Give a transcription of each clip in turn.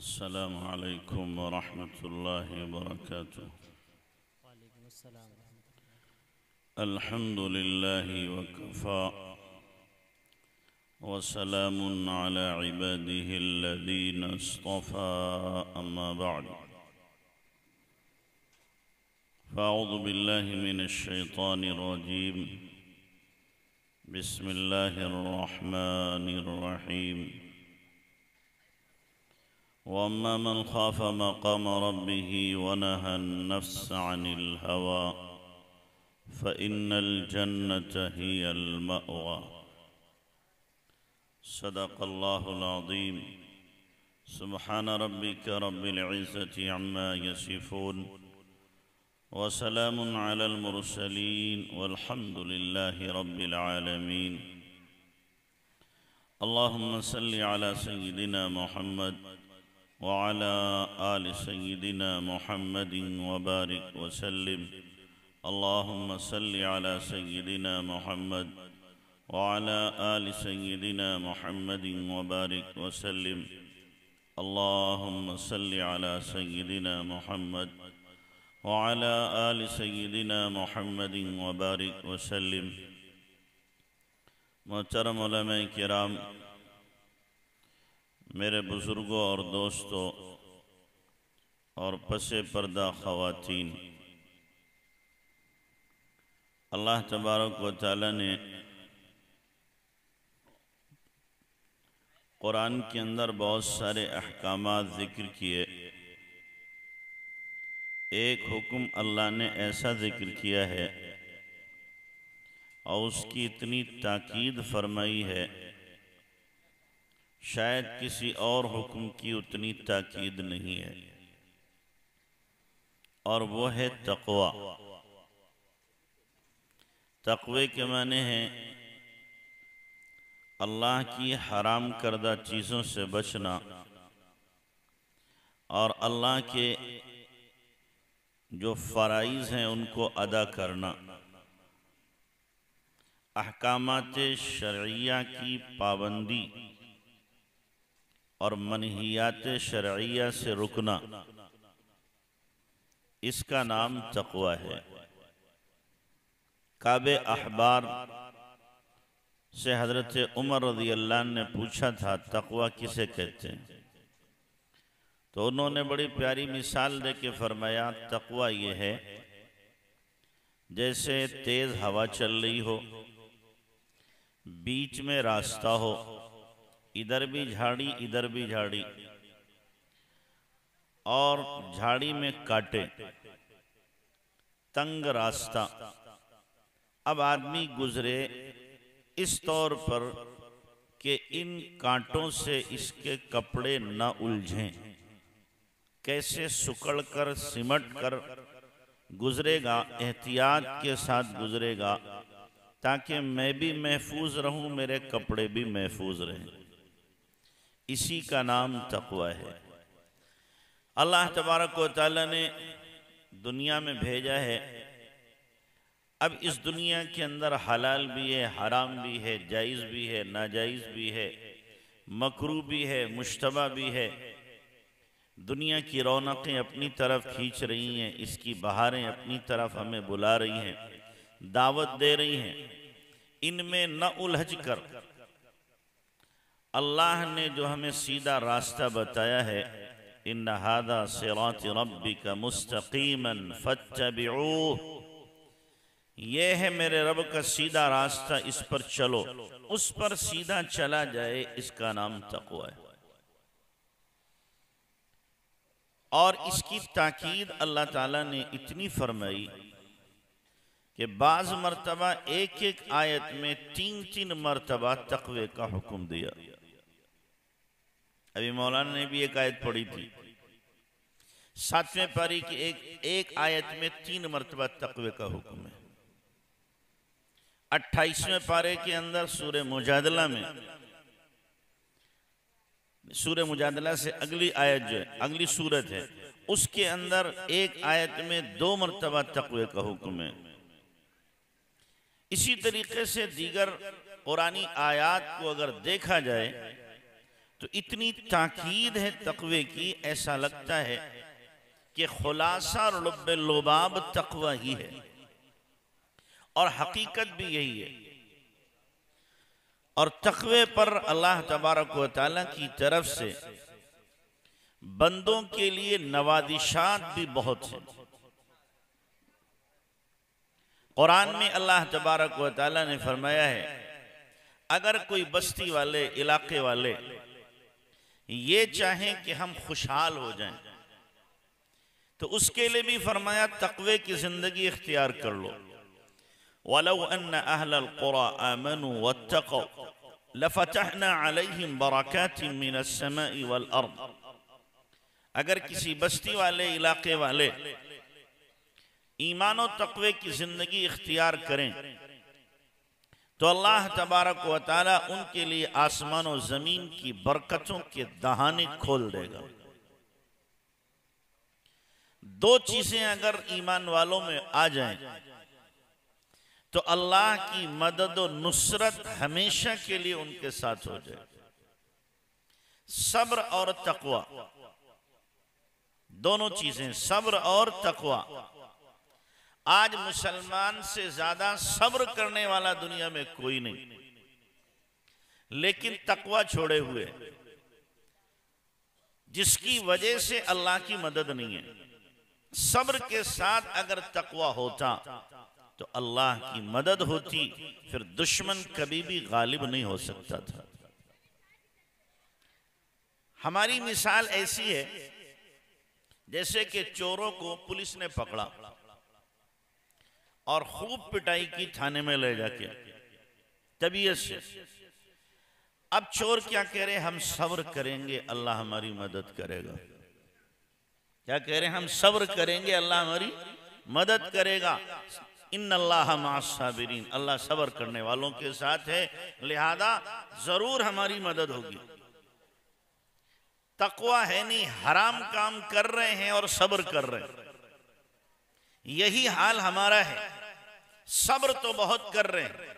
अस्सलामु अलैकुम वरहमतुल्लाहि वबरकातुह। अल्हम्दुलिल्लाहि वकफ़ा वसलामुन अला इबादिहि अल्लज़ीना इस्तफ़ा अम्मा बअद। फ़अऊज़ु बिल्लाहि मिनश शैतानिर रजीम। बिस्मिल्लाहिर रहमानिर रहीम। वअम्मा मन खाफ़ मक़ाम रब्बिही वनहा अन-नफ़्स अनिल हवा फ़इन्नल जन्नत हियल मअवा। सदक़ल्लाहुल अज़ीम। सुब्हान रब्बिक रब्बिल इज़्ज़ति अम्मा यसिफ़ून वसलामुन अलल मुरसलीन वल्हम्दुलिल्लाहि रब्बिल आलमीन। अल्लाहुम्मा सल्लि अला सय्यिदिना मुहम्मद व अला आलि सय्यिदिना मुहम्मदिन व बारिक वसल्लिम। अल्लाहुम्मा सल्लि अला सय्यिदिना मुहम्मद व अला आलि सय्यिदिना मुहम्मदिन व बारिक वसल्लिम। अल्लाहुम्मा सल्लि अला सय्यिदिना मुहम्मद व अला आलि सय्यिदिना मुहम्मदिन व बारिक वसल्लिम। मोहतरम उलमाए किराम, मेरे बुज़ुर्गों और दोस्तों और पसे पर्दा ख़वातीन, अल्लाह तबारक व तआला ने कुरान के अंदर बहुत सारे अहकामात ज़िक्र किए। एक हुक्म अल्लाह ने ऐसा ज़िक्र किया है और उसकी इतनी ताकीद फरमाई है, शायद किसी और हुक्म की उतनी ताकीद नहीं है, और वो है तक़वा। तक़वे के माने हैं अल्लाह की हराम करदा चीज़ों से बचना और अल्लाह के जो फ़राइज़ हैं उनको अदा करना, अहकामात शरइया की पाबंदी और मनहियात शरइया से रुकना, इसका नाम तक़वा है। काबे अहबार से हज़रत उमर रज़ी अल्लाह ने पूछा था तक़वा किसे कहते हैं, तो उन्होंने बड़ी प्यारी मिसाल दे के फरमाया तक़वा ये है जैसे तेज़ हवा चल रही हो, बीच में रास्ता हो, इधर भी झाड़ी इधर भी झाड़ी और झाड़ी में कांटे, तंग रास्ता। अब आदमी गुजरे इस तौर पर कि इन कांटों से इसके कपड़े न उलझें, कैसे सुकड़ कर सिमट कर गुजरेगा, एहतियात के साथ गुजरेगा ताकि मैं भी महफूज रहूं, मेरे कपड़े भी महफूज रहें। इसी का नाम तक़वा है। अल्लाह तबारक व तआला ने दुनिया में भेजा है। अब इस दुनिया के अंदर हलाल भी है, हराम भी है, जायज़ भी है, नाजायज़ भी है, मकरूह भी है, मुश्तबा भी है। दुनिया की रौनकें अपनी तरफ खींच रही हैं, इसकी बहारें अपनी तरफ हमें बुला रही हैं, दावत दे रही हैं। इनमें न उलझ कर अल्लाह ने जो हमें सीधा रास्ता बताया है, इन्ना हादा सिरात रब्बिका मुस्तकीमन फत्तबिऊह, ये है मेरे रब का सीधा रास्ता, इस पर चलो। उस पर सीधा चला जाए, इसका नाम तक़वा है। और इसकी ताकीद अल्लाह ताला ने इतनी फरमाई कि बाज़ मर्तबा एक एक आयत में तीन तीन मर्तबा तक़वे का हुक्म दिया। अभी मौलाना ने भी एक आयत पढ़ी थी, 7वें पारी की एक आयत में 3 मर्तबा तक़वे का हुक्म है। 28वें पारे के अंदर सूरह मुजादला में, सूरह मुजादला से अगली आयत जो है, अगली सूरत है, उसके अंदर एक आयत में 2 मर्तबा तक़वे का हुक्म है। इसी तरीके से दीगर कुरानी आयात को अगर देखा जाए तो इतनी ताकीद है तकवे की, ऐसा लगता है कि खुलासा और लुब्बे लुबाब तकवा ही है, और हकीकत भी यही है। और तकवे पर अल्लाह तबारक व तआला की तरफ से बंदों के लिए नवादिशात भी बहुत हैं। कुरान में अल्लाह तबारक व तआला ने फरमाया है, अगर कोई बस्ती वाले इलाके वाले ये चाहें कि हम खुशहाल हो जाएं, तो उसके लिए भी फरमाया तकवे की जिंदगी इख्तियार कर लो। वलौ अन्न अहलल कुरा आमनू वत्तक़ौ लफतहना अलैहिम बरकातिम मिनस समाई वल अर्द। अगर किसी बस्ती वाले इलाके वाले ईमान और तकवे की जिंदगी इख्तियार करें तो अल्लाह तबारक व तआला उनके लिए आसमान और जमीन की बरकतों के दहाने खोल देगा। दो चीजें अगर ईमान वालों में आ जाएं तो अल्लाह की मदद और नुसरत हमेशा के लिए उनके साथ हो जाए। सब्र और तकवा, दोनों चीजें, सब्र और तकवा। आज मुसलमान से ज्यादा सब्र करने वाला दुनिया में कोई नहीं, लेकिन तकवा छोड़े हुए, जिसकी वजह से अल्लाह की मदद नहीं है। सब्र के साथ अगर तकवा होता तो अल्लाह की मदद होती, फिर दुश्मन कभी भी गालिब नहीं हो सकता था। हमारी मिसाल ऐसी है जैसे कि चोरों को पुलिस ने पकड़ा और खूब पिटाई की थाने में ले जाके तबीयत से। अब चोर क्या कह रहे, हम सब्र करेंगे अल्लाह हमारी मदद करेगा। क्या कह रहे, हम सब्र करेंगे अल्लाह हमारी मदद करेगा। इन्नल्लाह मअस-साबिरीन, अल्लाह सब्र करने वालों के साथ है, लिहाजा जरूर हमारी मदद होगी। तकवा है नहीं, हराम काम कर रहे हैं और सब्र कर रहे हैं, यही हाल हमारा है। सब्र तो बहुत कर रहे हैं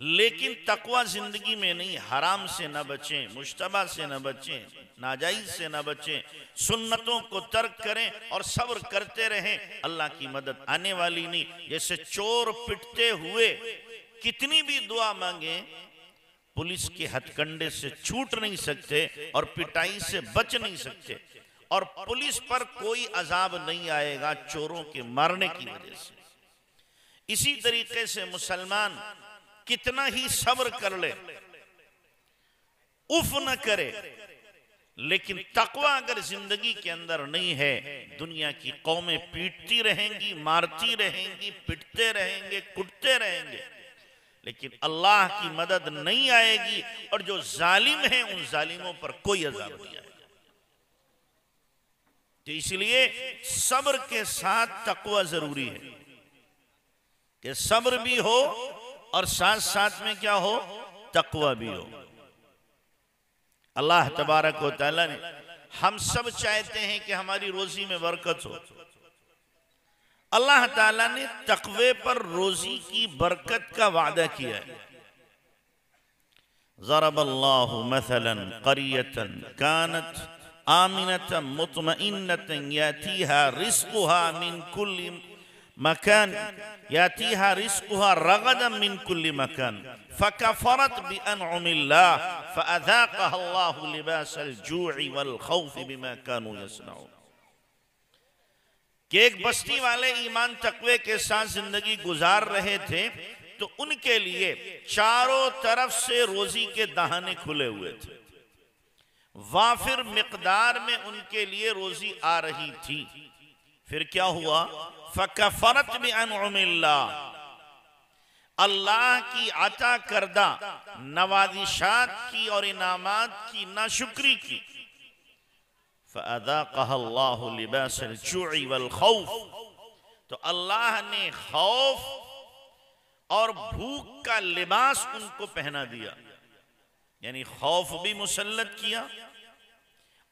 लेकिन तकवा जिंदगी में नहीं। हराम से न बचें, मुश्तबा से न बचें, नाजायज से न बचें, सुन्नतों को तर्क करें और सब्र करते रहें, अल्लाह की मदद आने वाली नहीं। जैसे चोर पिटते हुए कितनी भी दुआ मांगे, पुलिस के हथकंडे से छूट नहीं सकते और पिटाई से बच नहीं सकते, और पुलिस पर कोई अजाब नहीं आएगा चोरों के मारने की वजह से। इसी तरीके से मुसलमान कितना ही सब्र कर ले, उफ न करे, लेकिन तकवा अगर जिंदगी के अंदर नहीं है, दुनिया की कौमें पीटती रहेंगी, मारती रहेंगी, पिटते रहेंगे, कुटते रहेंगे, लेकिन अल्लाह की मदद नहीं आएगी, और जो जालिम हैं उन जालिमों पर कोई अज़ाब नहीं आएगा। तो इसलिए सब्र के साथ तकवा जरूरी है कि सब्र भी हो और साथ साथ में क्या हो, तकवा भी हो। अल्लाह तबारक व तआला ने, हम सब चाहते हैं कि हमारी रोजी में बरकत हो। अल्लाह ताला ने तकवे पर रोजी की बरकत का वादा किया है। ज़रबल्लाहु मसलन क़रियतन कानत आमिनतन मुतमइन्नतन यातीहा रिज़्क़ुहा मिन कुल्ली मकान यातीहा रिज़्क़ुहा रगदन मिन कुल्ली मकान फ़कफ़रत बिअनउमिल्लाह फ़अज़ाक़हा अल्लाहु लिबासल जू'i वल ख़ौफ़ि बिमा कानू यसनऊन। कि एक बस्ती वाले ईमान तकवे के साथ जिंदगी गुजार रहे थे, तो उनके लिए चारों तरफ से रोजी के दहाने खुले हुए थे, वाफिर मिकदार में उनके लिए रोजी आ रही थी। फिर क्या हुआ, फ़कफ़रत बिअनउमिल्लाह, अल्लाह की अता करदा नवाजिशात की और इनामात की नाशुक्री की। फ़अज़ाक़हा अल्लाहु लिबासल जू'i वल ख़ौफ़, तो अल्लाह ने खौफ और भूख का लिबास उनको पहना दिया, यानी खौफ भी मुसल्लत किया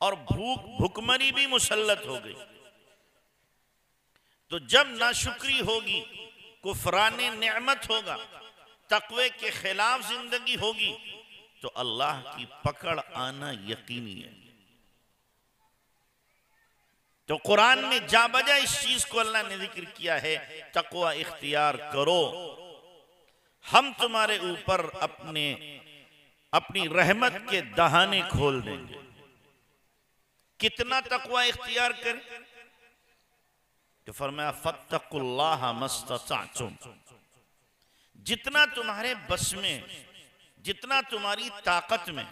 और भूखमरी भी मुसल्लत हो गई। तो जब नाशुक्री होगी, कुफराने नेमत होगा, तकवे के खिलाफ जिंदगी होगी, तो अल्लाह की पकड़ आना यकीनी है। तो कुरान में जा बजा इस चीज को अल्लाह ने जिक्र किया है, तकवा इख्तियार करो, हम तुम्हारे ऊपर अपनी रहमत के दहाने खोल देंगे। कितना तकवा इख्तियार करें? तो फरमाया फत्तकुल्लाह मस्तताअतुम, जितना तुम्हारे बस में, जितना तुम्हारी ताकत में।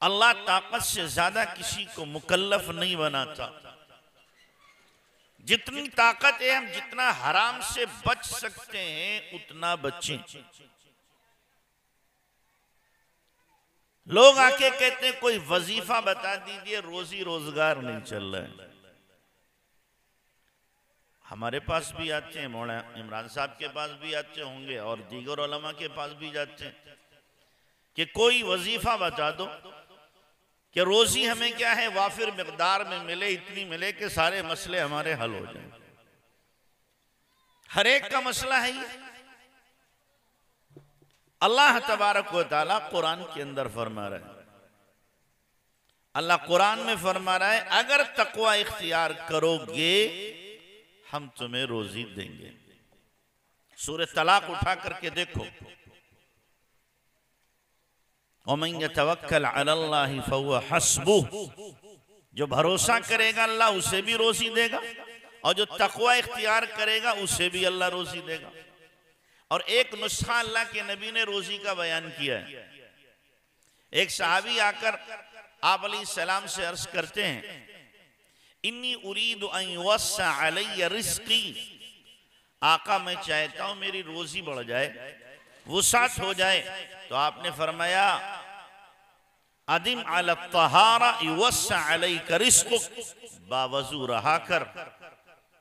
अल्लाह ताकत से ज्यादा किसी को मुकल्लफ नहीं बनाता। जितनी ताकत है, हम जितना हराम से बच सकते हैं उतना बचें। लोग आके कहते हैं कोई वजीफा बता दीजिए, रोजी रोजगार नहीं चल रहा है। हमारे पास भी आते हैं, मौलाना इमरान साहब के पास भी आते होंगे और दीगर उलमा के पास भी जाते हैं कि कोई वजीफा बता दो कि रोजी हमें क्या है वाफिर मिकदार में मिले, इतनी मिले कि सारे मसले हमारे हल हो जाए। हर एक का मसला है ये। अल्लाह तबारक व तआला कुरान के अंदर फरमा रहा है, अल्लाह कुरान में फरमा रहा है, अगर तकवा इख्तियार करोगे हम तुम्हें रोजी देंगे। सूरह तलाक उठा करके देखो, वमन यतवक्कल अलल्लाहि फहुव हस्बुह, जो भरोसा करेगा अल्लाह उसे भी रोजी देगा, और जो तकवा इख्तियार करेगा उसे भी अल्लाह रोजी देगा। और एक नुस्खा अल्लाह के नबी ने रोजी का बयान किया है। एक सहाबी आकर आप अलैहिस्सलाम से अर्ज करते हैं, इन्नी उरीदु अन युवस्सा अलैया रिज़्क़ी, आका मैं चाहता हूं मेरी रोजी बढ़ जाए, वुसात हो जाए। तो आपने फरमाया अदिम अला तहारा युवस्सा अलैका रिज़्क़ुक, बावजू रहा कर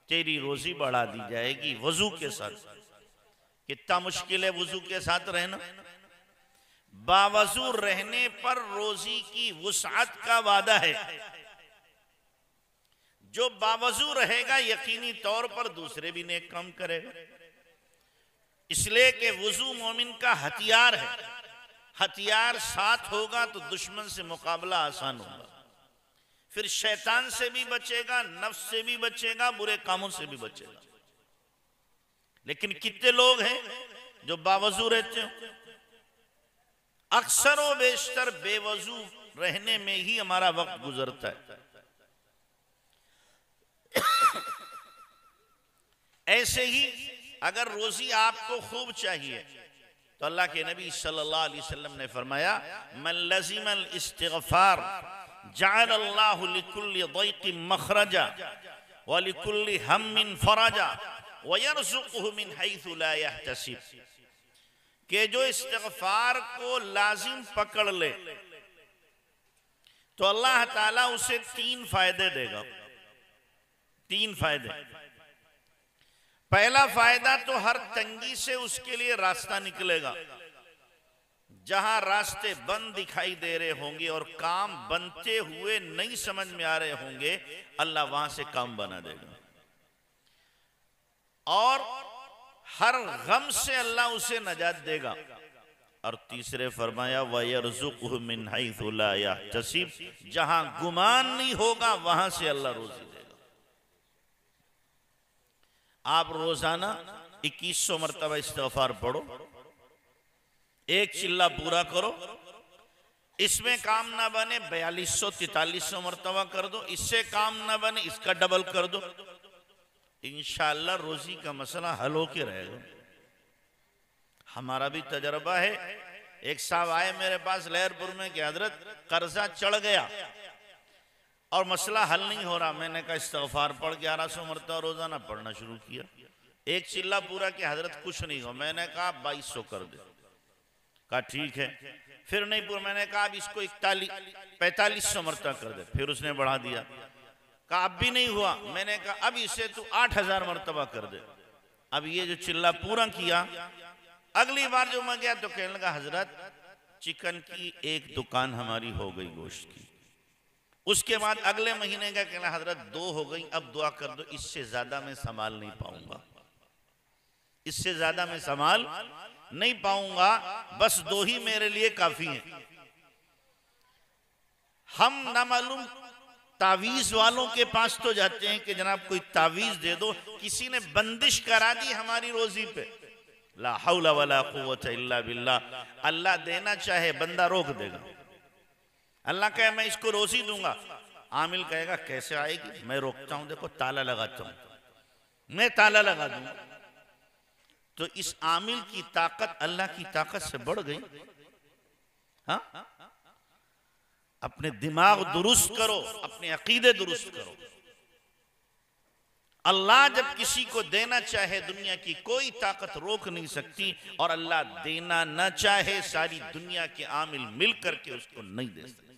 तेरी रोजी बढ़ा दी जाएगी वजू के साथ। कितना मुश्किल है वजू के साथ रहना। बावजू रहने पर रोजी की वुसात का वादा है। जो बावजू रहेगा यकीनी तौर पर दूसरे भी नेक काम करेगा। इसलिए कि वुजू मोमिन का हथियार है। हथियार साथ होगा तो दुश्मन से मुकाबला आसान होगा, फिर शैतान से भी बचेगा, नफ्स से भी बचेगा, बुरे कामों से भी बचेगा। लेकिन कितने लोग हैं जो बावजू रहते हो? अक्सर व बेशतर बेवजू रहने में ही हमारा वक्त गुजरता है। ऐसे ही अगर रोजी आपको खूब चाहिए तो अल्लाह के नबी सल्लल्लाहु अलैहि वसल्लम ने फरमाया, मन लज़िमल इस्तिग़फ़ार जअलल्लाहु लिकुल्लि ज़ैक़िन मख़रजा व लिकुल्लि हम्मिन फ़रजा व यरज़ुक़हु मिन हैथु ला यहतसिब, कि जो इस्तिग़फ़ार को लाजिम पकड़ ले तो अल्लाह ताला उसे 3 फायदे देगा। 3 फायदे। पहला फायदा तो हर तंगी से उसके लिए रास्ता निकलेगा। जहां रास्ते बंद दिखाई दे रहे होंगे और काम बनते हुए नहीं समझ में आ रहे होंगे, अल्लाह वहां से काम बना देगा। और हर गम से अल्लाह उसे नजात देगा। और तीसरे फरमाया वयरज़ुक़हु मिन हैथु ला यहतसिब, जहां गुमान नहीं होगा वहां से अल्लाह रोजी देगा। आप रोजाना 2100 मरतबा इस्तिग़फ़ार पढ़ो, एक चिल्ला पूरा करो। इसमें काम ना बने 4200-4300 मरतबा कर दो। इससे काम ना बने इसका डबल कर दो। इंशाअल्लाह रोजी का मसला हल होके रहेगा। हमारा भी तजर्बा है। एक साहब आए मेरे पास लहरपुर में कि हजरत कर्जा चढ़ गया और मसला हल नहीं हो रहा। मैंने कहा इस्तिग़फ़ार पढ़ 1100 मरतबा रोजाना पढ़ना शुरू किया। एक चिल्ला पूरा कि हजरत कुछ नहीं हो। मैंने कहा 2200 कर दे। कहा ठीक है। फिर नहीं पूरा। मैंने कहा अब इसको 4500 मरतबा कर दे। फिर उसने बढ़ा दिया। कहा अब भी नहीं हुआ। मैंने कहा अब इसे तू 8000 मरतबा कर दे। अब ये जो चिल्ला पूरा किया, अगली बार जो मैं गया तो कहने लगा हजरत चिकन की एक दुकान हमारी हो गई गोश्त की। उसके बाद अगले महीने का कहना हजरत 2 हो गई, अब दुआ कर दो, इससे ज्यादा मैं संभाल नहीं पाऊंगा, इससे ज्यादा मैं संभाल नहीं पाऊंगा, बस 2 ही मेरे लिए काफी हैं। हम ना मालूम तावीज वालों के पास तो जाते हैं कि जनाब कोई तावीज दे दो, किसी ने बंदिश करा दी हमारी रोजी पे, ला हौला वला कुव्वता इल्ला बिल्लाह। अल्लाह देना चाहे बंदा रोक देगा। अल्लाह कहे मैं इसको रोजी दूंगा, आमिल कहेगा कैसे आएगी, मैं रोकता हूं, देखो ताला लगाता हूं, मैं ताला लगा दूंगा। तो इस आमिल की ताकत अल्लाह की ताकत से बढ़ गई। हाँ, अपने दिमाग दुरुस्त करो, अपने अकीदे दुरुस्त करो। अल्लाह जब किसी को देना चाहे दुनिया की कोई ताकत रोक नहीं सकती, और अल्लाह देना न चाहे सारी दुनिया के आमिल मिलकर के उसको नहीं दे सकते।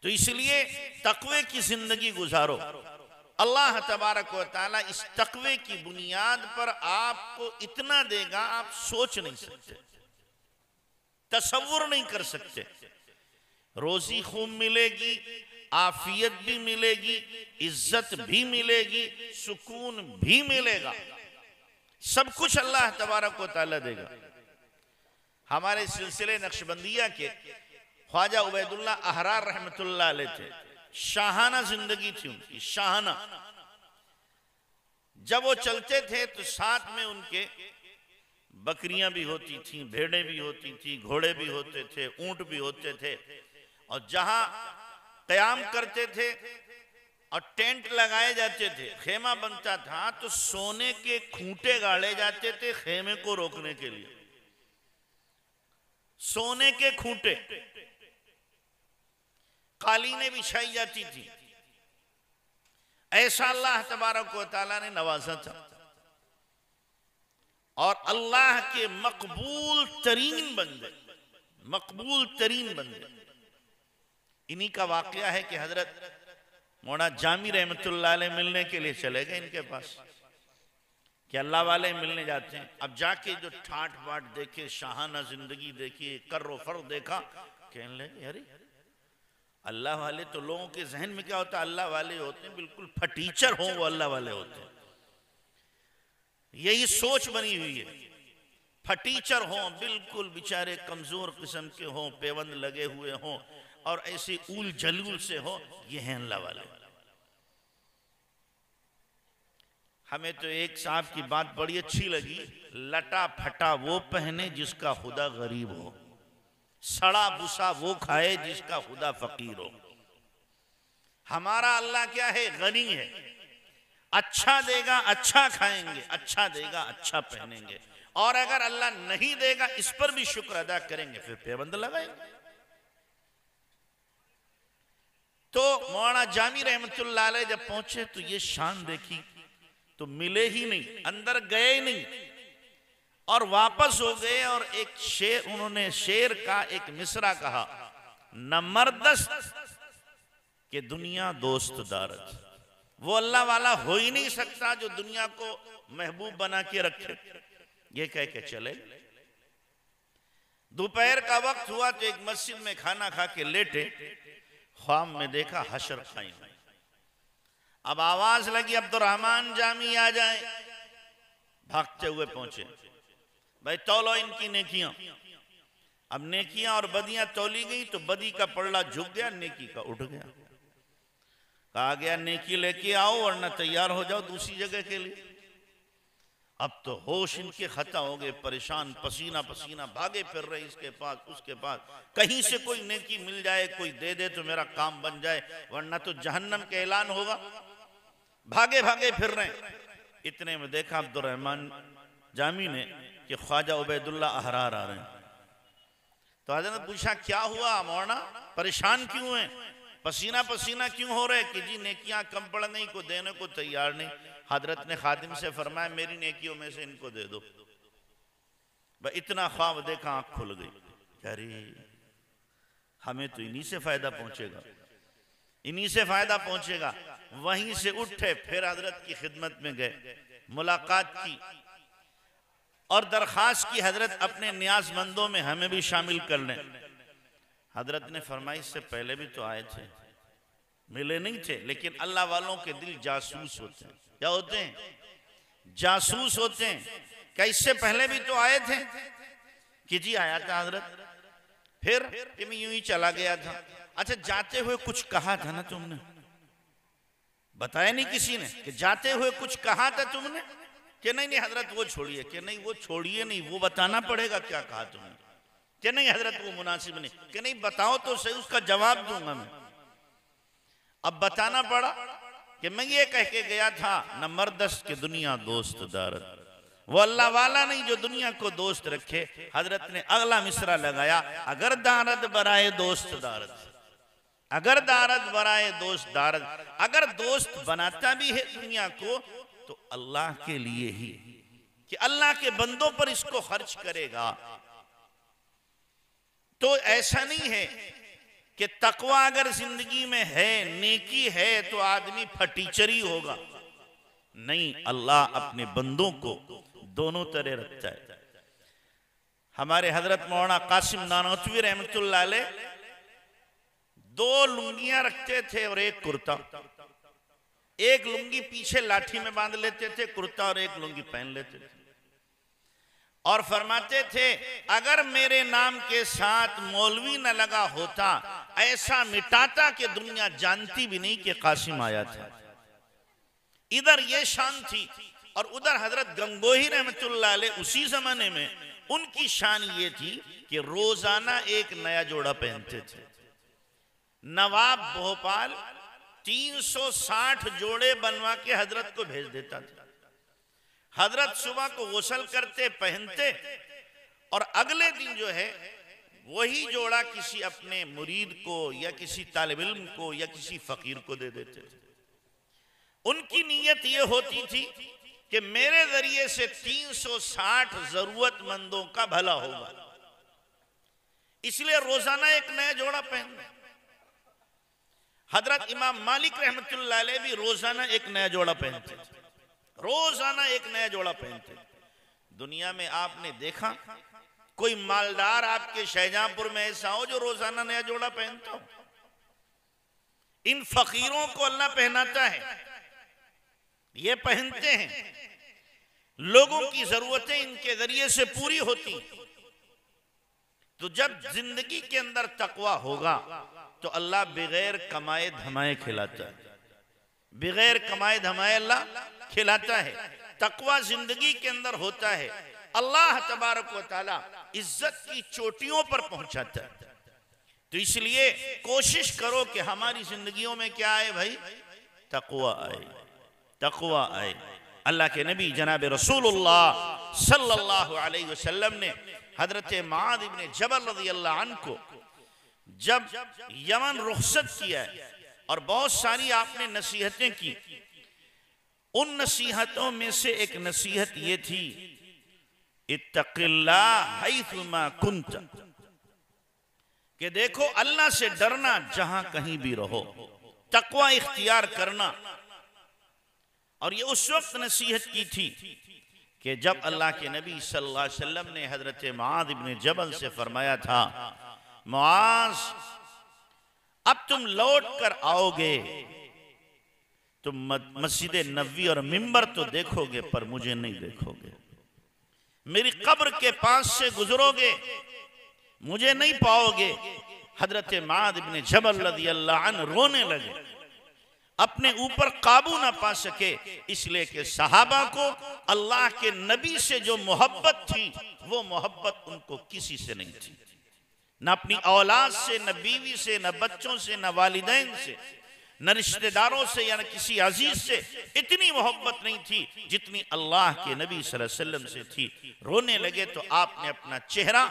तो इसलिए तकवे की जिंदगी गुजारो। अल्लाह तबारक व तआला इस तकवे की बुनियाद पर आपको इतना देगा आप सोच नहीं सकते, तसव्वुर नहीं कर सकते। रोजी खूब मिलेगी, आफियत भी मिलेगी, इज्जत भी मिलेगी, सुकून भी मिलेगा, सब कुछ अल्लाह तबारक व तआला देगा। हमारे सिलसिले नक्शबंदिया के ख्वाजा उबैदुल्ला अहरार रहमतुल्लाह अलैह थे। शाहाना जिंदगी थी उनकी, शाहाना। जब वो चलते थे तो साथ में उनके बकरियां भी होती थी, भेड़ें भी होती थी, घोड़े भी होते थे, ऊंट भी होते थे। और जहां कयाम करते थे और टेंट लगाए जाते थे, खेमा बनता था, तो सोने के खूंटे गाड़े जाते थे खेमे को रोकने के लिए। सोने के खूंटे, कालीनें बिछाई जाती थी। ऐसा अल्लाह तबारक व तआला ने नवाजा था। और अल्लाह के मकबूल तरीन बंदे, मकबूल तरीन बंदे, इन्हीं का वाकया है कि हजरत मौलाना जामी रहमतुल्लाह अलैह मिलने के लिए चले गए इनके पास, कि अल्लाह वाले मिलने जाते हैं। अब जाके जो ठाट बाट देखे, शाहाना जिंदगी देखी, कर्रो फर देखा, कहने लगे अरे अल्लाह वाले तो लोगों के जहन में क्या होता है, अल्लाह वाले होते हैं बिल्कुल फटीचर हों, वो अल्लाह वाले होते हैं। यही सोच बनी हुई है, फटीचर हों, बिल्कुल बेचारे कमजोर किस्म के हों, पेवंद लगे हुए हों और ऐसे ऊल जलूल से हो, ये हैं अल्लाह वाले। हमें तो एक साहब की बात बड़ी अच्छी लगी, लटा फटा वो पहने जिसका खुदा गरीब हो, सड़ा भूसा वो खाए जिसका खुदा फकीर हो। हमारा अल्लाह क्या है, गनी है, अच्छा देगा अच्छा खाएंगे, अच्छा देगा अच्छा पहनेंगे, और अगर अल्लाह नहीं देगा इस पर भी शुक्र अदा करेंगे, फिर पेबंद लगाएंगे। तो मौलाना जामी रहमतुल्लाह अलैह जब पहुंचे तो ये शान देखी तो मिले ही नहीं, अंदर गए ही नहीं और वापस हो गए। और एक शेर, उन्होंने शेर का एक मिसरा कहा, न मर्दस्त के दुनिया दोस्त दारत। वो अल्लाह वाला हो ही नहीं सकता जो दुनिया को महबूब बना के रखे। ये कह के चले। दोपहर का वक्त हुआ तो एक मस्जिद में खाना खा के लेटे, ख्वाब में देखा हशर खाई। अब आवाज लगी अब्दुर्रहमान जामी आ जाए। भागते हुए पहुंचे, भाई तौलो इनकी नेकियां। अब नेकियां और बदियां तौली गई तो बदी का पल्ला झुक गया, नेकी का उठ गया। कहा गया नेकी लेके आओ वरना तैयार हो जाओ दूसरी जगह के लिए। अब तो होश इनके खता हो गए, परेशान, पसीना पसीना, भागे फिर रहे इसके पास उसके पास, कहीं से कोई नेकी मिल जाए, कोई दे दे तो मेरा काम बन जाए, वरना तो जहन्नम के ऐलान होगा। भागे भागे फिर रहे। इतने में देखा अब्दुर्रहमान जामी ने कि ख्वाजा उबैदुल्ला अहरार आ रहे हैं। तो हजरत ने पूछा क्या हुआ मौलाना, परेशान क्यों है, पसीना पसीना क्यों हो रहे? कि जी नेकियां कम पड़ गई, को देने को तैयार नहीं। हजरत ने खादिम से फरमाया मेरी नेकियों में से इनको दे दो। भाई इतना ख्वाब देखा, आंख खुल गई, अरे हमें तो इन्हीं से फायदा पहुंचेगा, इन्हीं से फायदा पहुंचेगा। वहीं से उठे, फिर हजरत की खिदमत में गए, मुलाकात की और दरखास्त की हजरत अपने न्याजमंदों में हमें भी शामिल कर लें। हजरत ने फरमाई इससे पहले भी तो आए थे, मिले नहीं थे, लेकिन अल्लाह वालों के दिल जासूस होते हैं। क्या होते हैं? जासूस होते हैं। क्या इससे पहले भी तो आए थे कि जी आया था हजरत, फिर मैं यूं ही चला गया था। अच्छा जाते हुए कुछ कहा था ना तुमने? बताया नहीं किसी ने कि जाते हुए कुछ कहा था तुमने? कि नहीं नहीं हजरत वो छोड़िए, कि नहीं वो छोड़िए नहीं, वो बताना पड़ेगा क्या कहा तुमने। कि नहीं हजरत वो मुनासिब नहीं, कि नहीं बताओ तो सही, उसका जवाब दूंगा मैं। अब बताना पड़ा कि मैं ये कह के गया था न मर्दस्त के दुनिया दोस्त दारत, वो अल्लाह वाला नहीं जो दुनिया को दोस्त रखे। हजरत ने अगला मिसरा लगाया, अगर दारद बराए दोस्त दारद, अगर दारद बराए दोस्त दारद, अगर दोस्त बनाता भी है दुनिया को तो अल्लाह के लिए ही, कि अल्लाह के बंदों पर इसको खर्च करेगा। तो ऐसा नहीं है कि तकवा अगर जिंदगी में है, नेकी है तो आदमी फटीचरी होगा। नहीं, अल्लाह अपने बंदों को दोनों तरह रखता है। हमारे हजरत मौलाना कासिम नानोतवी रहमतुल्लाह अलैह 2 लुंगियां रखते थे और एक कुर्ता। एक लुंगी पीछे लाठी में बांध लेते थे कुर्ता, और एक लुंगी पहन लेते थे, और फरमाते थे अगर मेरे नाम के साथ मौलवी न लगा होता ऐसा मिटाता कि दुनिया जानती भी नहीं कि कासिम आया था। इधर ये शान थी, और उधर हजरत गंगोही रहमतुल्लाह अलैह उसी जमाने में उनकी शान ये थी कि रोजाना एक नया जोड़ा पहनते थे। नवाब भोपाल 360 जोड़े बनवा के हजरत को भेज देता था। हजरत सुबह को गुस्ल करते, पहनते, और अगले दिन जो है वही जोड़ा किसी अपने मुरीद को या किसी तालिब इल्म को या किसी फकीर को दे देते थे। उनकी नीयत ये होती थी कि मेरे जरिए से 360 जरूरतमंदों का भला होगा, इसलिए रोजाना एक नया जोड़ा पहनना। हजरत इमाम मालिक रहमतुल्लाह अलैह भी रोजाना एक नया जोड़ा पहनते थे, रोजाना एक नया जोड़ा पहनते। दुनिया में आपने देखा कोई मालदार आपके शाहजहांपुर में ऐसा हो जो रोजाना नया जोड़ा पहनता हो? इन फकीरों को अल्लाह पहनाता है, ये पहनते हैं, लोगों की जरूरतें इनके जरिए से पूरी होती। तो जब जिंदगी के अंदर तकवा होगा तो अल्लाह बगैर कमाए धमाए खिलाता है, बगैर कमाए धमाए अल्लाह खिलाता है। तकवा जिंदगी के अंदर होता है, अल्लाह तबारक व तआला इज्जत की चोटियों पर पहुंचाता है। तो इसलिए कोशिश करो कि हमारी जिंदगियों में क्या आए भाई? तकवा आए, तकवा आए। अल्लाह के नबी जनाब रसूलुल्लाह सल्लल्लाहु अलैहि वसल्लम ने हजरत मुआद इब्न जबल रज़ियल्लाहु अन्हु को जब यमन रुखसत किया और बहुत सारी आपने नसीहतें की, उन नसीहतों में से एक नसीहत ये थी, इत्तक़िल्लाह हैथुमा कुन्त, कि देखो अल्लाह से डरना जहां कहीं भी रहो, तकवा इख्तियार करना। और ये उस वक्त नसीहत की थी कि जब अल्लाह के नबी सल्लल्लाहु अलैहि वसल्लम ने हजरत मुआद इब्न जबल से फरमाया था, मुआज अब तुम लौट कर आओगे, तुम मस्जिद नबवी और मिंबर तो देखोगे पर मुझे नहीं देखोगे, मेरी कब्र के पास से गुजरोगे, मुझे नहीं पाओगे। हजरत मुआद इब्न जबल रज़ियल्लाहु अन्हु रोने लगे, अपने ऊपर काबू ना पा सके, इसलिए कि सहाबा को अल्लाह के नबी से जो मोहब्बत थी वो मोहब्बत उनको किसी से नहीं थी, न अपनी औलाद से, न बीवी से, न बच्चों से, न वालिदैन से, न रिश्तेदारों से या न किसी अजीज से इतनी मोहब्बत नहीं थी जितनी अल्लाह के नबी सल्लल्लाहु अलैहि वसल्लम से थी। रोने लगे तो आपने अपना चेहरा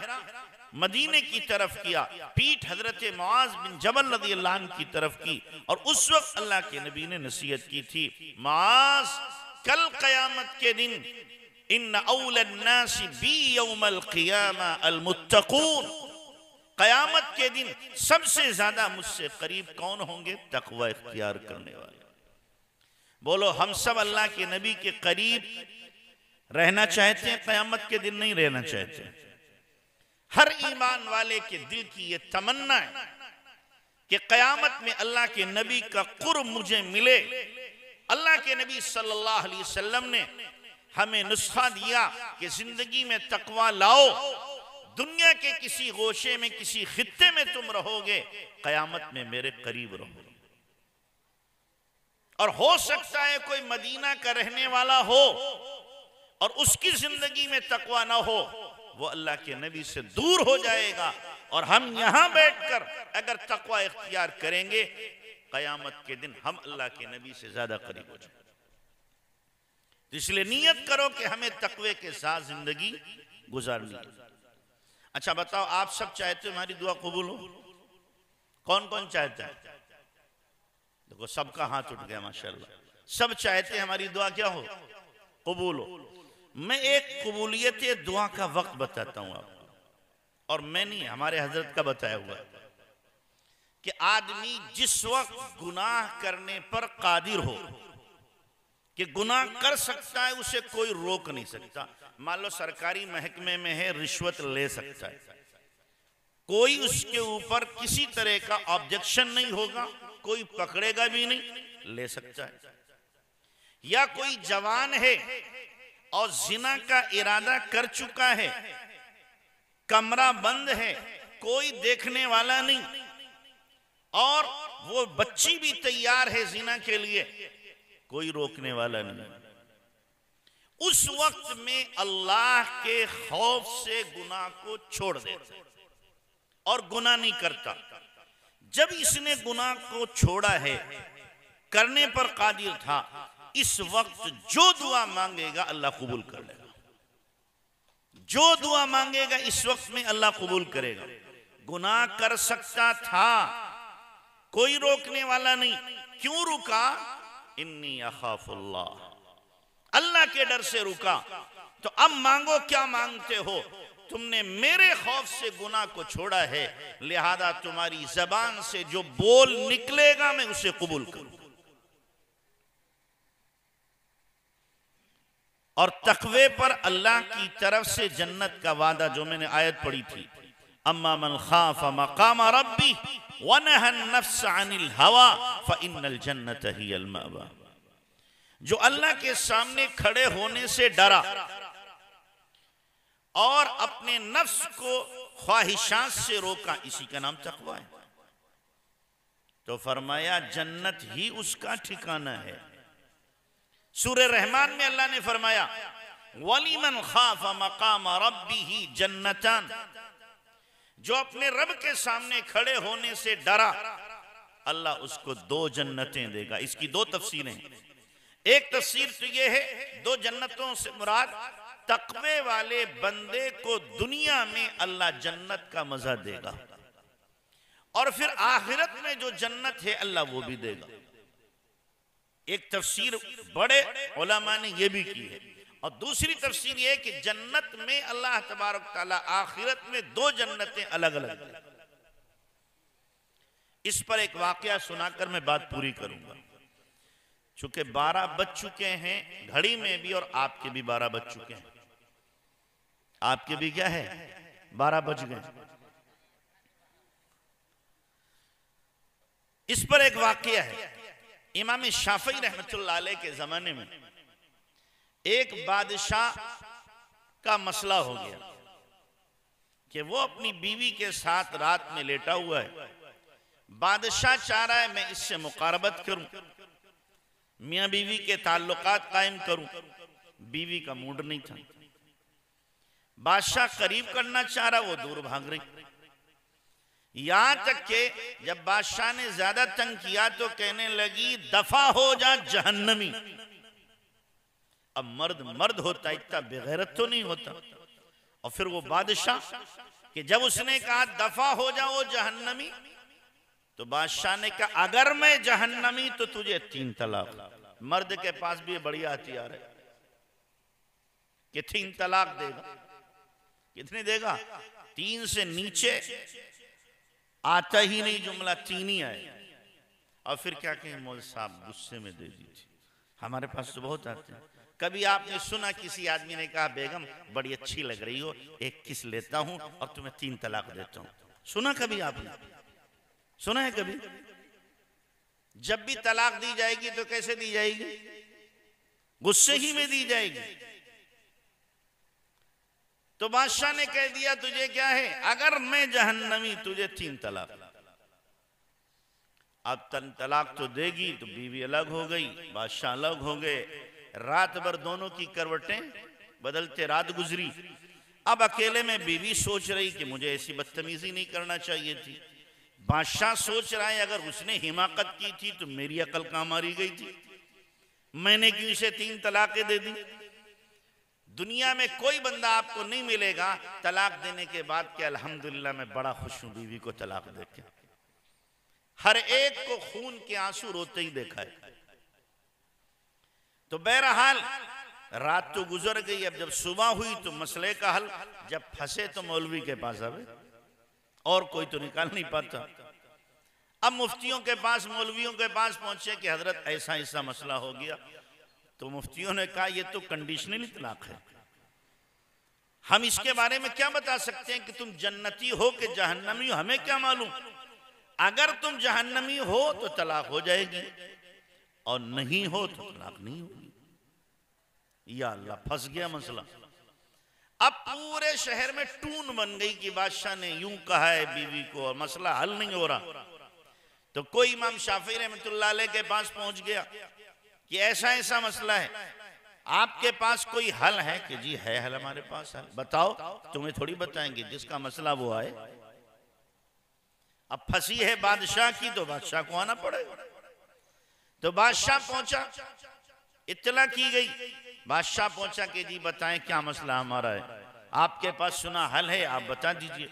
मदीने की तरफ किया, पीठ हजरत मुआज बिन जबल रज़ियल्लाहु अन्हु की तरफ की, और उस वक्त अल्लाह के नबी ने नसीहत की थी, मुआज कल क़यामत के दिन इन्न औलन नासी बी यौमल क़ियामा अल मुत्तक़ून, क़यामत के दिन सबसे ज्यादा मुझसे करीब कौन होंगे? तकवा इख्तियार करने वाले। बोलो हम सब अल्लाह के नबी के करीब रहना चाहते हैं, क़यामत के दिन नहीं रहना चाहते? हर ईमान वाले के दिल की ये तमन्ना है कि क़यामत में अल्लाह के नबी का कुर्ब मुझे मिले। अल्लाह के नबी सल्लल्लाहु अलैहि वसल्लम ने हमें नुस्खा दिया कि जिंदगी में तकवा लाओ, दुनिया के किसी गोशे में किसी खित्ते में तुम रहोगे, कयामत में मेरे करीब रहोगे। और हो सकता है कोई मदीना का रहने वाला हो और उसकी जिंदगी में तकवा ना हो, वो अल्लाह के नबी से दूर हो जाएगा। और हम यहां बैठकर अगर तकवा इख्तियार करेंगे, कयामत के दिन हम अल्लाह के नबी से ज्यादा करीब हो जाएंगे। तो इसलिए नियत करो कि हमें तकवे के साथ जिंदगी गुजारनी है। अच्छा बताओ, आप सब चाहते हो हमारी दुआ कबूल हो? कौन कौन चाहता है? देखो सबका हाथ उठ गया माशाल्लाह। सब चाहते हैं हमारी दुआ क्या हो? कबूल हो। मैं एक कबूलियत दुआ का वक्त बताता हूं आपको, और मैं नहीं, हमारे हजरत का बताया हुआ कि आदमी जिस वक्त गुनाह करने पर कादिर हो कि गुनाह कर सकता है, उसे कोई रोक नहीं सकता। मान लो सरकारी महकमे में है, रिश्वत ले सकता है, कोई उसके ऊपर किसी तरह का ऑब्जेक्शन नहीं होगा, कोई पकड़ेगा भी नहीं, ले सकता है। या कोई जवान है और जिना का इरादा कर चुका है, कमरा बंद है, कोई देखने वाला नहीं, और वो बच्ची भी तैयार है जिना के लिए, कोई रोकने वाला नहीं। उस वक्त में अल्लाह के खौफ से गुनाह को छोड़ देता और गुनाह नहीं करता। जब इसने गुनाह को छोड़ा है, करने पर कादिर था, इस वक्त जो दुआ मांगेगा अल्लाह कबूल कर लेगा। जो दुआ मांगेगा इस वक्त में अल्लाह कबूल करेगा। गुनाह कर सकता था, कोई रोकने वाला नहीं। क्यों रुका? इन्नी अखाफुल्लाह, अल्लाह के डर से रुका। तो अब मांगो, क्या मांगते हो? तुमने मेरे खौफ से गुनाह को छोड़ा है, लिहाजा तुम्हारी जबान से जो बोल निकलेगा मैं उसे कबूल करूंगा। और तकवे पर अल्लाह की तरफ से जन्नत का वादा, जो मैंने आयत पढ़ी थी, अम्मा मन खाफ मकाम रब्बी व नहा नफ्स अनिल हवा फइन्नल जन्नत हियल मअवा। जो अल्लाह के सामने खड़े होने से डरा और अपने नफ्स को ख्वाहिशात से रोका, इसी का नाम तकवा है। तो फरमाया जन्नत ही उसका ठिकाना है। सूरह रहमान में अल्लाह ने फरमाया वलिमन खाफ मकाम रब्बिही जन्नतान, जो अपने रब के सामने खड़े होने से डरा, अल्लाह उसको 2 जन्नतें देगा। इसकी 2 तफसीरें। एक तफसीर तो यह है, 2 जन्नतों से मुराद तकवे वाले बंदे को दुनिया में अल्लाह जन्नत का मजा देगा, और फिर आखिरत में जो जन्नत है अल्लाह वो भी देगा। एक तफसीर बड़े उलमा ने यह भी की है, और दूसरी तफसीर यह कि जन्नत में अल्लाह तबारक ताला आखिरत में 2 जन्नतें अलग अलग। इस पर एक वाकया सुनाकर मैं बात पूरी करूंगा। चूंकि 12 बज चुके हैं घड़ी में भी, और आपके भी 12 बज चुके हैं। आपके भी क्या है, 12 बज गए। इस पर एक वाकया है। इमाम शाफई रहमतुल्लाह अलैह के जमाने में एक बादशाह का मसला हो गया कि वो अपनी बीवी के साथ रात में लेटा हुआ है। बादशाह चाह रहा है मैं इससे मुकारबत करूं, मियां बीवी के ताल्लुकात कायम करूं। बीवी का मूड नहीं था। बादशाह करीब करना चाह रहा, वो दूर भाग रही। यहां तक के जब बादशाह ने ज्यादा तंग किया तो कहने लगी दफा हो जा जहन्नमी। अब मर्द मर्द होता, इतना बेगैरत तो नहीं होता। और फिर वो बादशाह कि जब उसने कहा दफा हो जाओ जहन्नमी, तो बादशाह ने कहा अगर मैं जहन्नमी तो तुझे 3 तलाक। मर्द के पास भी बढ़िया हथियार है कि 3 तलाक देगा। कितने देगा? 3 से नीचे आता ही नहीं, जुमला 3 ही आए। और फिर क्या कहें, मौलवी साहब गुस्से में दे दीजिए, हमारे पास तो बहुत आते हैं। कभी आपने सुना किसी आदमी ने कहा बेगम बड़ी अच्छी लग रही हो, एक किस लेता हूं और तुम्हें 3 तलाक देता हूं? सुना कभी आपने? सुना है कभी? जब भी तलाक दी जाएगी तो कैसे दी जाएगी? गुस्से ही में दी जाएगी। तो बादशाह ने कह दिया तुझे क्या है, अगर मैं जहन्नमी तुझे 3 तलाक। अब 3 तलाक तो देगी तो बीवी अलग हो गई, बादशाह अलग हो गए, रात भर दोनों की करवटें बदलते रात गुजरी। अब अकेले में बीवी सोच रही कि मुझे ऐसी बदतमीजी नहीं करना चाहिए थी। बादशाह सोच रहा है अगर उसने हिमाकत की थी तो मेरी अकल कहां मारी गई थी, मैंने क्यों इसे 3 तलाकें दे दी। दुनिया में कोई बंदा आपको नहीं मिलेगा तलाक देने के बाद कि अल्हम्दुलिल्लाह मैं बड़ा खुश हूं बीवी को तलाक देके। हर एक को खून के आंसू रोते ही देखा है। तो बहरहाल रात तो गुजर गई, अब जब सुबह हुई तो मसले का हल, जब फंसे तो मौलवी के पास आवे, और कोई तो निकाल नहीं पाता। अब मुफ्तियों के पास, मौलवियों के पास पहुंचे कि हजरत ऐसा ऐसा मसला हो गया। तो मुफ्तियों ने कहा ये तो कंडीशनल तलाक है, हम इसके बारे में क्या बता सकते हैं कि तुम जन्नती हो कि जहन्नमी हो, हमें क्या मालूम। अगर तुम जहन्नमी हो तो तलाक हो जाएगी और नहीं हो तो तलाक नहीं होगी। या अल्लाह, फंस गया मसला। अब पूरे शहर में टून बन गई कि बादशाह ने यूं कहा है बीवी को और मसला हल नहीं हो रहा। तो कोई इमाम शाफी रहमतुल्लाह अलैह के पास पहुंच गया कि ऐसा ऐसा मसला है, आपके पास कोई हल है? कि जी है हल, हमारे पास हल। बताओ, तुम्हें थोड़ी बताएंगे, जिसका मसला वो आए। अब फंसी है बादशाह की तो बादशाह को आना पड़ेगा। तो बादशाह पहुंचा, इत्तला की गई, बादशाह पहुंचा कि जी बताएं क्या मसला हमारा है, आपके पास सुना हल है, आप बता दीजिए।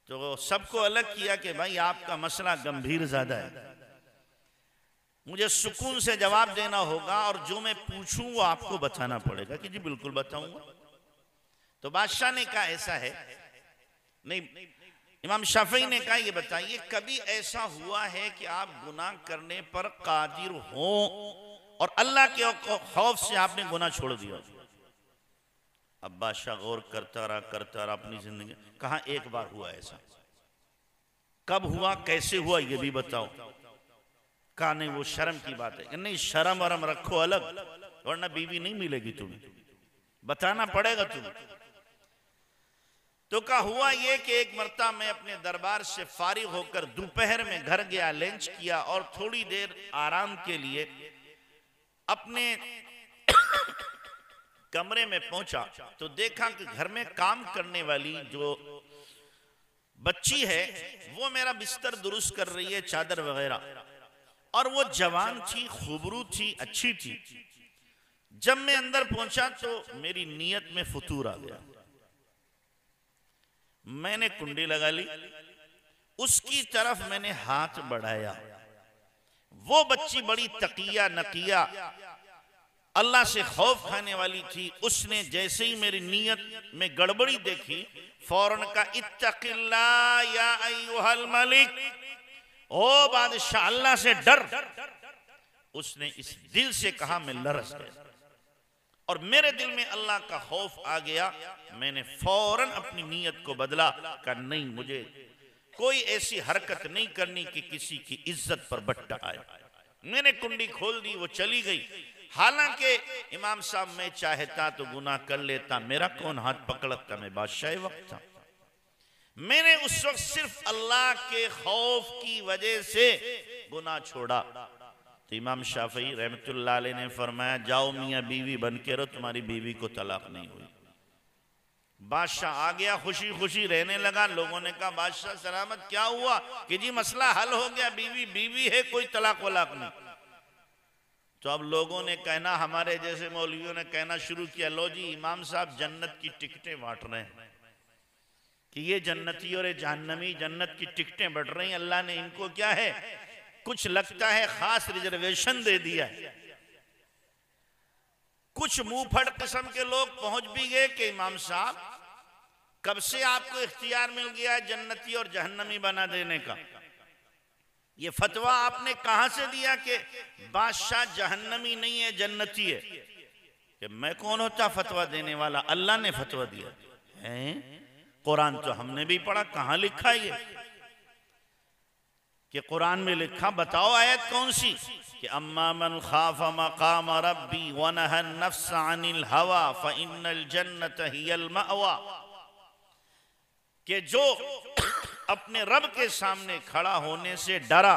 तो सबको अलग किया कि भाई आपका मसला गंभीर ज्यादा है, मुझे सुकून से जवाब देना होगा और जो मैं पूछूं वो आपको बताना पड़ेगा। कि जी बिल्कुल बताऊंगा। तो बादशाह ने कहा ऐसा है नहीं। इमाम शाफी ने कहा ये बताइए कभी ऐसा हुआ है कि आप गुनाह करने पर कादिर हो और अल्लाह के खौफ से आपने गुनाह छोड़ दिया? अब बादशाह गौर करता रहा अपनी जिंदगी। कहा एक बार हुआ ऐसा। कब हुआ, कैसे हुआ, ये भी बताओ। कहा नहीं वो शर्म की बात है। नहीं, शर्म वरम रखो अलग, वरना बीवी नहीं मिलेगी तुम्हें, बताना पड़ेगा तुम्हें। तो कहा हुआ ये कि एक मर्तबा मैं अपने दरबार से फारिग होकर दोपहर में घर गया, लंच किया और थोड़ी देर आराम के लिए अपने कमरे में पहुंचा तो देखा कि घर में काम करने वाली जो बच्ची है वो मेरा बिस्तर दुरुस्त कर रही है, चादर वगैरह, और वो जवान थी, खूबरू थी, अच्छी थी। जब मैं अंदर पहुंचा तो मेरी नीयत में फतूर आ गया। मैंने कुंडी लगा ली, उसकी तरफ मैंने हाथ बढ़ाया। वो बच्ची बड़ी तकिया नकिया, अल्लाह से खौफ खाने वाली थी। उसने जैसे ही मेरी नीयत में गड़बड़ी देखी, फौरन का इत्तकिल्लाह या अय्युहल मलिक, ओ बादशाह अल्लाह से डर। उसने इस दिल से कहा, मैं लरस गया और मेरे दिल में अल्लाह का खौफ आ गया। मैंने फौरन अपनी नीयत को बदला, कहा नहीं, मुझे कोई ऐसी हरकत नहीं करनी कि किसी की इज्जत पर बट्टा आए। मैंने कुंडी खोल दी, वो चली गई। हालांकि इमाम साहब मैं चाहता तो गुनाह कर लेता, मेरा कौन हाथ पकड़ता, मैं बादशाह वक्त था। मैंने उस वक्त सिर्फ अल्लाह के खौफ की वजह से गुनाह छोड़ा। तो इमाम शाफी रहमतुल्लाह अलैह ने फरमाया, जाओ मियाँ बीवी बन के रहो, तुम्हारी बीवी को तलाक नहीं हुई। बादशाह आ गया, खुशी खुशी रहने लगा। लोगों ने कहा बादशाह सलामत, क्या हुआ? कि जी मसला हल हो गया, बीवी बीवी है, कोई तलाक वलाक नहीं। तो अब लोगों ने कहना, हमारे जैसे मौलवियों ने कहना शुरू किया, लो जी इमाम साहब जन्नत की टिकटें बांट रहे हैं कि ये जन्नती और जहन्नमी जन्नत की टिकटें बढ़ रही हैं। अल्लाह ने इनको क्या है, कुछ लगता है खास रिजर्वेशन दे दिया है। कुछ मुंहफट किस्म के लोग पहुंच भी गए कि इमाम साहब कब से आपको इख्तियार मिल गया है जन्नती और जहन्नमी बना देने का? ये फतवा आपने कहां से दिया कि बादशाह जहन्नमी नहीं है जन्नती है? कि मैं कौन होता फतवा देने वाला, अल्लाह ने फतवा दिया है। कुरान तो हमने भी पढ़ा, कहां लिखा है ये? कि कुरान में लिखा, बताओ आयत कौन सी, कि अम्मा मन खाफा मकाम रब्बी व नहा नफ्स अनिल हवा फ़इन्नल जन्नत हियल मअवा, कि जो अपने रब के सामने खड़ा होने से डरा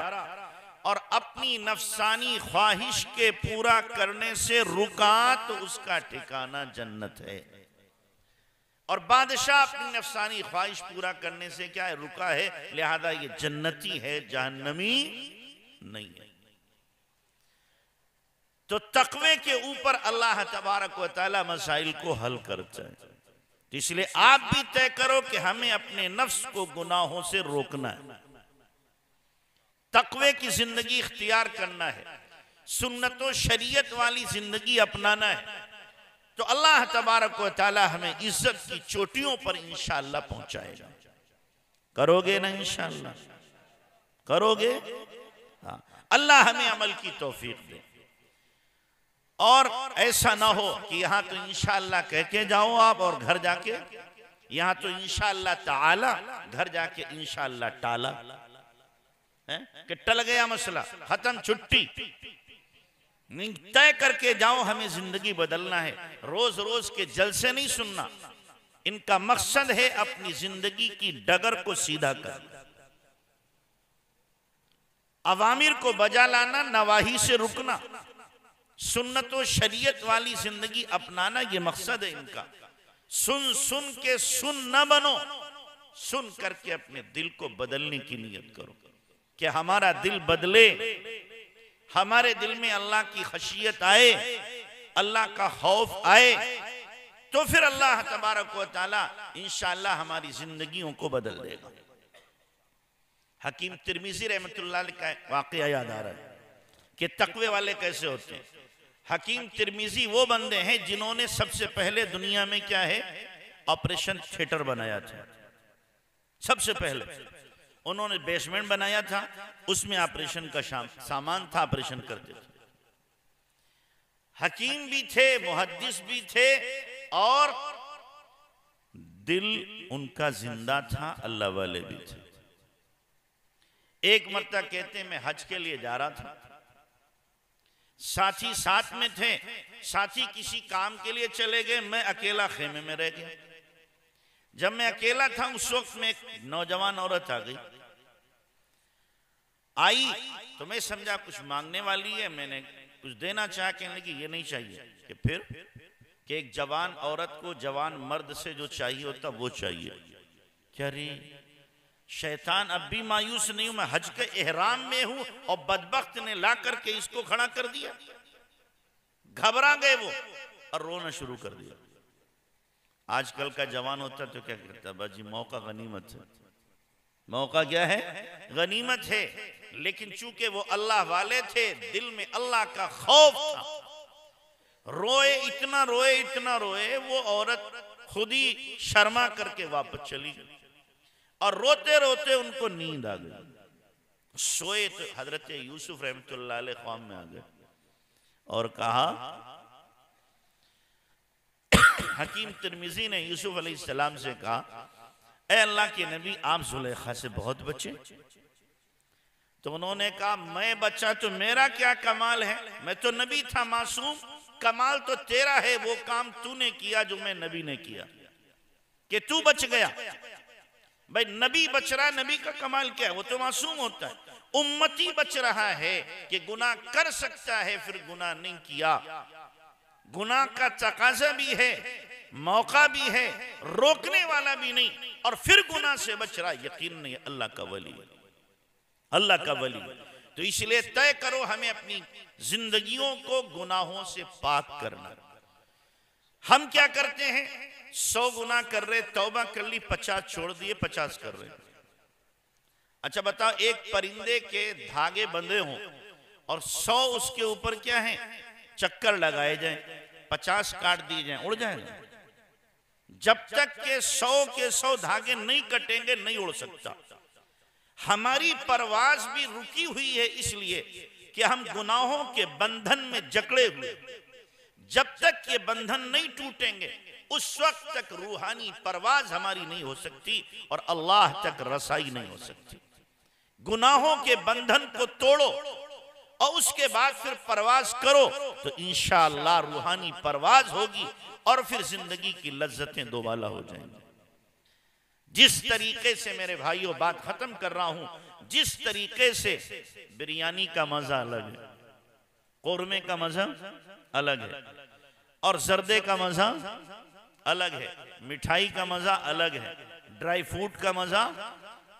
और अपनी नफसानी ख्वाहिश के पूरा करने से रुका तो उसका ठिकाना जन्नत है। और बादशाह अपनी नफसानी ख्वाहिश पूरा करने से क्या है, रुका है, लिहाजा ये जन्नती है, जहन्नमी नहीं है। तो तकवे के ऊपर अल्लाह तबारक व तआला मसाइल को हल करता है। तो इसलिए आप भी तय करो कि हमें अपने नफ्स को गुनाहों से रोकना है, तकवे की जिंदगी इख्तियार करना है, सुन्नत व शरीयत वाली जिंदगी अपनाना है, तो अल्लाह तबारक व तआला हमें इज्जत की चोटियों पर इंशाअल्लाह पहुंचाएगा। करोगे ना इंशाअल्लाह? करोगे? हाँ, अल्लाह हमें अमल की तौफीक दे। और ऐसा ना हो कि यहां तो इंशाअल्लाह कह के जाओ आप और घर जाके, यहां तो इंशाअल्लाह ताला, घर जाके इंशाअल्लाह टाला है कि टल गया मसला, खत्म, छुट्टी। तय करके जाओ, हमें जिंदगी बदलना है, रोज रोज के जलसे नहीं सुनना। इनका मकसद है अपनी जिंदगी की डगर को सीधा करना, अवामिर को बजा लाना, नवाही से रुकना, सुन्नत व शरीयत वाली जिंदगी अपनाना, ये मकसद है इनका। सुन सुन के सुन न बनो, सुन करके अपने दिल को बदलने की नियत करो कि हमारा दिल बदले, हमारे दिल में अल्लाह की खशियत आए, अल्लाह का खौफ आए, तो फिर अल्लाह तबारक व तआला इंशाअल्लाह हमारी जिंदगियों को बदल देगा। हकीम तिरमिजी रहमतुल्लाह अलैह का वाक़या याद आ रहा है कि तकवे वाले कैसे होते हैं। हकीम तिरमिजी वो बंदे हैं जिन्होंने सबसे पहले दुनिया में क्या है, ऑपरेशन थिएटर बनाया था। सबसे पहले उन्होंने बेसमेंट बनाया था, उसमें ऑपरेशन का सामान था, ऑपरेशन करते थे। हकीम भी थे, मुहद्दिस भी थे, और दिल उनका जिंदा था, अल्लाह वाले भी थे। एक मरतबा कहते मैं हज के लिए जा रहा था, साथी साथ में थे, साथी किसी काम के लिए चले गए, मैं अकेला खेमे में रह गया। जब मैं अकेला था उस वक्त में एक नौजवान औरत आ गई, आई तो मैं समझा कुछ मांगने वाली है, मैंने कुछ देना चाहा, कहने की ये नहीं चाहिए, कि फिर कि एक जवान औरत को जवान मर्द से जो चाहिए होता वो चाहिए। क्या रे, शैतान अब भी मायूस नहीं हूं, मैं हज के एहराम में हूं और बदबख्त ने ला करके इसको खड़ा कर दिया। घबरा गए वो और रोना शुरू कर दिया। आजकल का जवान होता तो क्या करता, बाजी मौका गनीमत है, मौका क्या है, गनीमत है। लेकिन चूंकि वो अल्लाह वाले थे, दिल में अल्लाह का खौफ था, रोए, इतना रोए, इतना रोए, वो औरत खुद ही शर्मा करके वापस चली गई और रोते रोते उनको नींद आ गई। सोए तो हजरत यूसुफ रहमतुल्लाह अलैह ख्वाब में आ गए और कहा, हकीम तिरमिजी ने यूसुफ अलैहिस्सलाम से कहा, ए अल्लाह के नबी, आप जुलेखा से बहुत बचे। तो उन्होंने कहा, मैं बचा तो मेरा क्या कमाल है, मैं तो नबी था मासूम, कमाल तो तेरा है, वो काम तूने किया जो मैं नबी ने किया, कि तू बच गया। भाई नबी बच रहा, नबी का कमाल क्या है, वो तो मासूम होता है। उम्मती बच रहा है कि गुनाह कर सकता है, फिर गुनाह नहीं किया, गुनाह का तकाजा भी है, मौका भी है, रोकने वाला भी नहीं, और फिर गुनाह से बच रहा, यकीन नहीं अल्लाह का वली, अल्लाह का वली। तो इसलिए तय करो हमें अपनी जिंदगियों को गुनाहों से पाक करना। हम क्या करते हैं, 100 गुनाह कर रहे, तौबा कर ली, 50 छोड़ दिए, 50 कर रहे। अच्छा बताओ, एक परिंदे के धागे बंधे हों और 100 उसके ऊपर क्या है, चक्कर लगाए जाएं, 50 काट दिए जाएं, उड़ जाएगा। जब तक के 100 के 100 धागे नहीं कटेंगे नहीं उड़ सकता। हमारी परवाज भी रुकी हुई है इसलिए कि हम गुनाहों के बंधन में जकड़े हुए। जब तक ये बंधन नहीं टूटेंगे उस वक्त तक रूहानी परवाज हमारी नहीं हो सकती और अल्लाह तक रसाई नहीं हो सकती। गुनाहों के बंधन को तोड़ो और उसके बाद फिर परवाज करो, तो इंशाअल्लाह रूहानी परवाज होगी और फिर जिंदगी की लज्जतें दोबाला हो जाएंगी। जिस तरीके से मेरे भाइयों, बात खत्म कर रहा हूं, जिस तरीके से बिरयानी का मजा अलग है, कोरमे का मजा अलग है, और जर्दे का मजा अलग है, मिठाई का मजा अलग है, ड्राई फ्रूट का मजा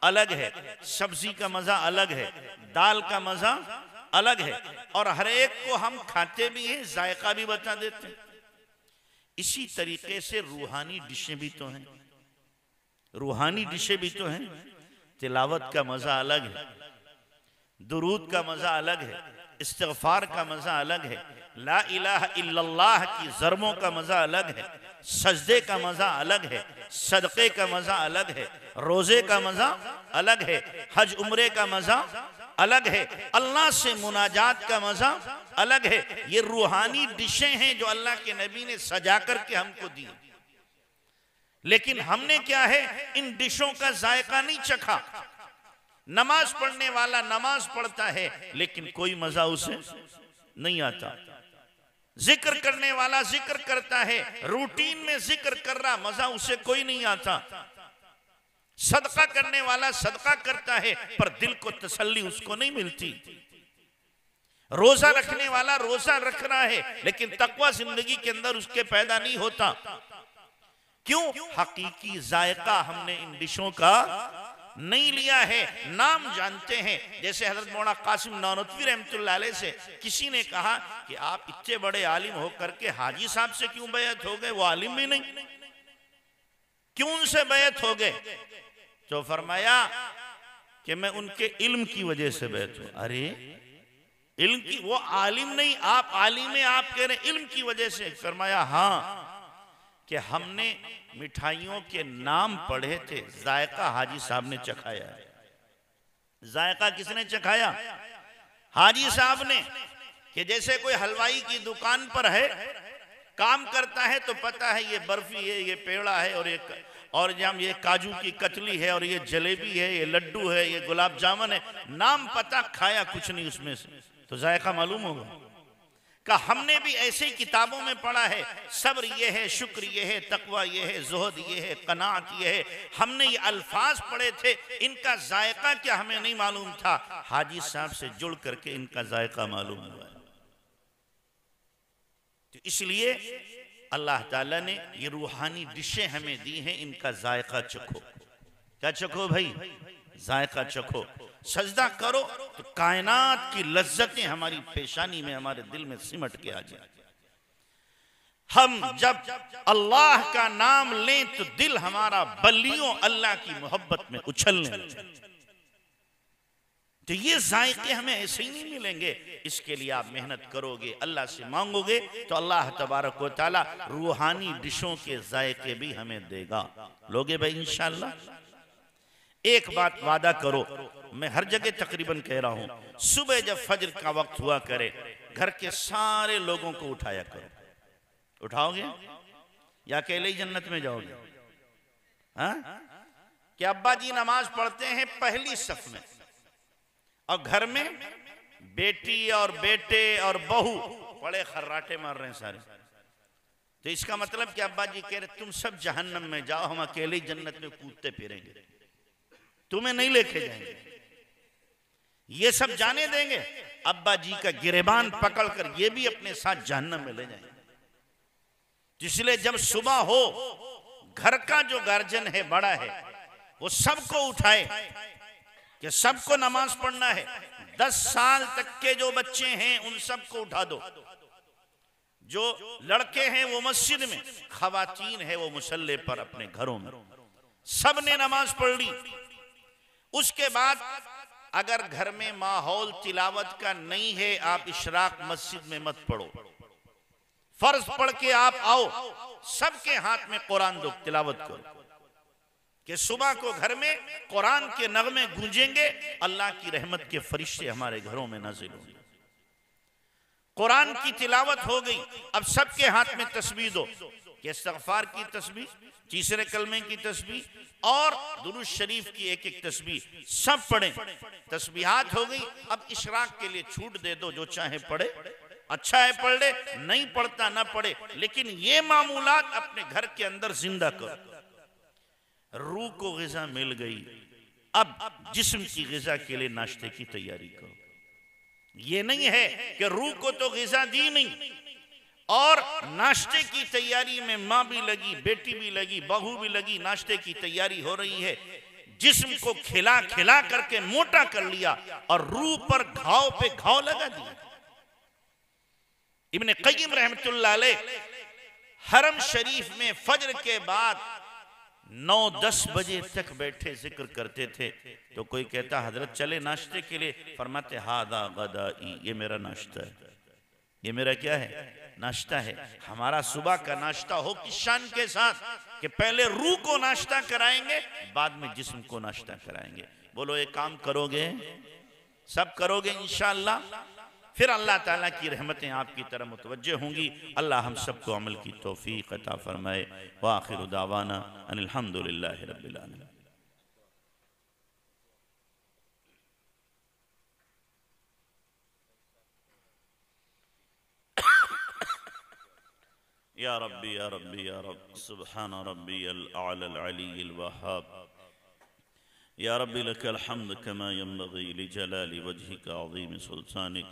अलग है, सब्जी का मजा अलग है, दाल का मजा अलग है, और हर एक को हम खाते भी हैं, जायका भी बता देते हैं। इसी तरीके से रूहानी डिशें भी तो हैं, रूहानी डिशें भी तो हैं। तिलावत का मजा अलग है, दुरूद का मजा अलग है, इस्तिग़फ़ार का मजा अलग है, ला इलाहा इल्लल्लाह की ज़रमों का मजा अलग है, सजदे का मजा अलग है, सदक़े का मजा अलग है, रोजे का मजा अलग है, हज उम्रे का मजा अलग है, अल्लाह से मुनाजात का मजा अलग है। ये रूहानी डिशें हैं जो अल्लाह के नबी ने सजा करके हमको दी, लेकिन हमने क्या है, इन डिशों का जायका नहीं चखा। नमाज पढ़ने वाला नमाज पढ़ता है लेकिन कोई मजा उसे नहीं आता, जिक्र करने वाला जिक्र करता है, रूटीन में जिक्र कर रहा, मजा उसे कोई नहीं आता, सदका करने वाला सदका करता है पर दिल को तसल्ली उसको नहीं मिलती, रोजा रखने वाला रोजा रख रहा है लेकिन तकवा जिंदगी के अंदर उसके पैदा नहीं होता। क्यों? हकीकी जायका हमने इन डिशों का नहीं लिया है, नाम जानते हैं। जैसे हजरत मौलाना कासिम नानोतवी रहमतुल्लाह अलैह से किसी ने कहा कि आप इतने बड़े आलिम होकर के हाजी साहब से क्यों बैत हो गए, वो आलिम भी नहीं, क्यों उनसे बैत हो गए? तो फरमाया कि मैं उनके इल्म की वजह से बैत हूं। अरे इल्म की, वो आलिम नहीं, आप आलिम हैं, आप कह रहे इल्म की वजह से। फरमाया हाँ, कि हमने मिठाइयों के नाम पढ़े थे, जायका हाजी साहब ने चखाया। जायका किसने चखाया? हाजी साहब ने। कि जैसे कोई हलवाई की दुकान पर है, काम करता है तो पता है ये बर्फी है, ये पेड़ा है, और ये काजू की कतली है, और ये जलेबी है, ये लड्डू है, ये गुलाब जामुन है, नाम पता, खाया कुछ नहीं उसमें से, तो जायका मालूम होगा। का हमने भी ऐसे ही किताबों में पढ़ा है, सब्र ये है, शुक्र ये है, तकवा ये है, ज़ुहद ये है, कनाअत ये है, हमने ये अल्फाज पढ़े थे, इनका जायका क्या हमें नहीं मालूम था। हाजी साहब से जुड़ करके इनका जायका मालूम हुआ है। तो इसलिए अल्लाह ताला ने ये रूहानी डिशें हमें दी हैं, इनका जायका चखो। क्या चखो भाई? जायका चखो। सजदा करो तो कायनात की लज्जतें हमारी पेशानी में, हमारे दिल में सिमट के आ जाए। हम जब अल्लाह का नाम लें तो दिल हमारा बल्लियों अल्लाह की मोहब्बत में उछलने लगे। तो ये जायके हमें ऐसे ही नहीं मिलेंगे। इसके लिए आप मेहनत करोगे, अल्लाह से मांगोगे, तो अल्लाह तबारक व तआला रूहानी डिशों के जायके भी हमें देगा। लोगे भाई इंशाअल्लाह? एक बात वादा करो, मैं हर जगह तकरीबन कह रहा हूं, सुबह जब फजर का वक्त हुआ करे, घर के सारे लोगों को उठाया करो। उठाओगे या अकेले ही जन्नत में जाओगे? हाँ? कि अब्बा जी नमाज पढ़ते हैं पहली सफ में, और घर में बेटी और बेटे और बहू बड़े खर्राटे मार रहे हैं सारे, तो इसका मतलब कि अब्बा जी कह रहे तुम सब जहन्नम में जाओ, हम अकेले ही जन्नत में कूदते फिरेंगे, तुम्हें नहीं लेके जाएंगे। ये सब जाने देंगे, अब्बा जी का गिरेबान पकड़कर ये भी अपने साथ जहन्नम में ले जाएंगे। इसलिए जब सुबह हो, घर का जो गार्जियन है, बड़ा है, वो सबको उठाए कि सबको नमाज पढ़ना है। 10 साल तक के जो बच्चे हैं उन सबको उठा दो। जो लड़के हैं वो मस्जिद में, खवातीन है वो मुसल्ले पर अपने घरों में। सबने नमाज पढ़ ली। उसके बाद अगर घर में माहौल तिलावत का नहीं है, आप इशराक मस्जिद में मत पढ़ो, फर्ज पढ़ के आप आओ, सबके हाथ में कुरान दो, तिलावत करो, कि सुबह को घर में कुरान के नगमे गूंजेंगे, अल्लाह की रहमत के फरिश्ते हमारे घरों में नाज़िल होंगे। कुरान की तिलावत हो गई, अब सबके हाथ में तस्बीह दो, कि कि इस्तग़फ़ार की तस्बीह, तीसरे कलमे की तस्बीह और दुरूद शरीफ की एक एक तस्बीह सब पढ़ें। तस्बीहात हो गई, अब इशराक के लिए छूट दे दो, जो चाहे पढ़े, अच्छा है पढ़ ले, नहीं पढ़ता ना पढ़े, लेकिन ये मामूलात अपने घर के अंदर जिंदा करो। रूह को ग़िज़ा मिल गई, अब जिस्म की ग़िज़ा के लिए नाश्ते की तैयारी करो। ये नहीं है कि रूह को तो ग़िज़ा दी नहीं और नाश्ते की तैयारी में माँ भी लगी, बेटी भी लगी, बहू भी लगी, नाश्ते की तैयारी हो रही है, जिस्म को खिला खिला करके मोटा कर लिया और रूह पर घाव पे घाव लगा दिया। इब्ने क़य्यिम रहमतुल्लाह अलैह हरम शरीफ में फजर के बाद 9-10 बजे तक बैठे जिक्र करते थे। तो कोई कहता हजरत चले नाश्ते के लिए, फरमाते हादा गदाई, ये मेरा नाश्ता है, ये मेरा क्या है, नाश्ता है। हमारा सुबह का नाश्ता हो किस शान के साथ कि पहले रूह को नाश्ता कराएंगे, बाद में जिस्म को नाश्ता कराएंगे। बोलो ये काम करोगे, सब करोगे इंशाअल्लाह, फिर अल्लाह ताला की रहमतें आपकी तरफ मुतवज्जे होंगी। अल्लाह हम सबको अमल की तौफीक अता फरमाए। व आखिरु दावाना अनिल हम्दुलिल्लाहि रब्बिल आलमीन। या रब्बी या रब्बी या रब, सुब्हान रब्बियल आला अलील वहाब। या रब्बी लकल हम्द कमा यंबगी लिजलाली वजहिका अज़ीम सुल्तानिक।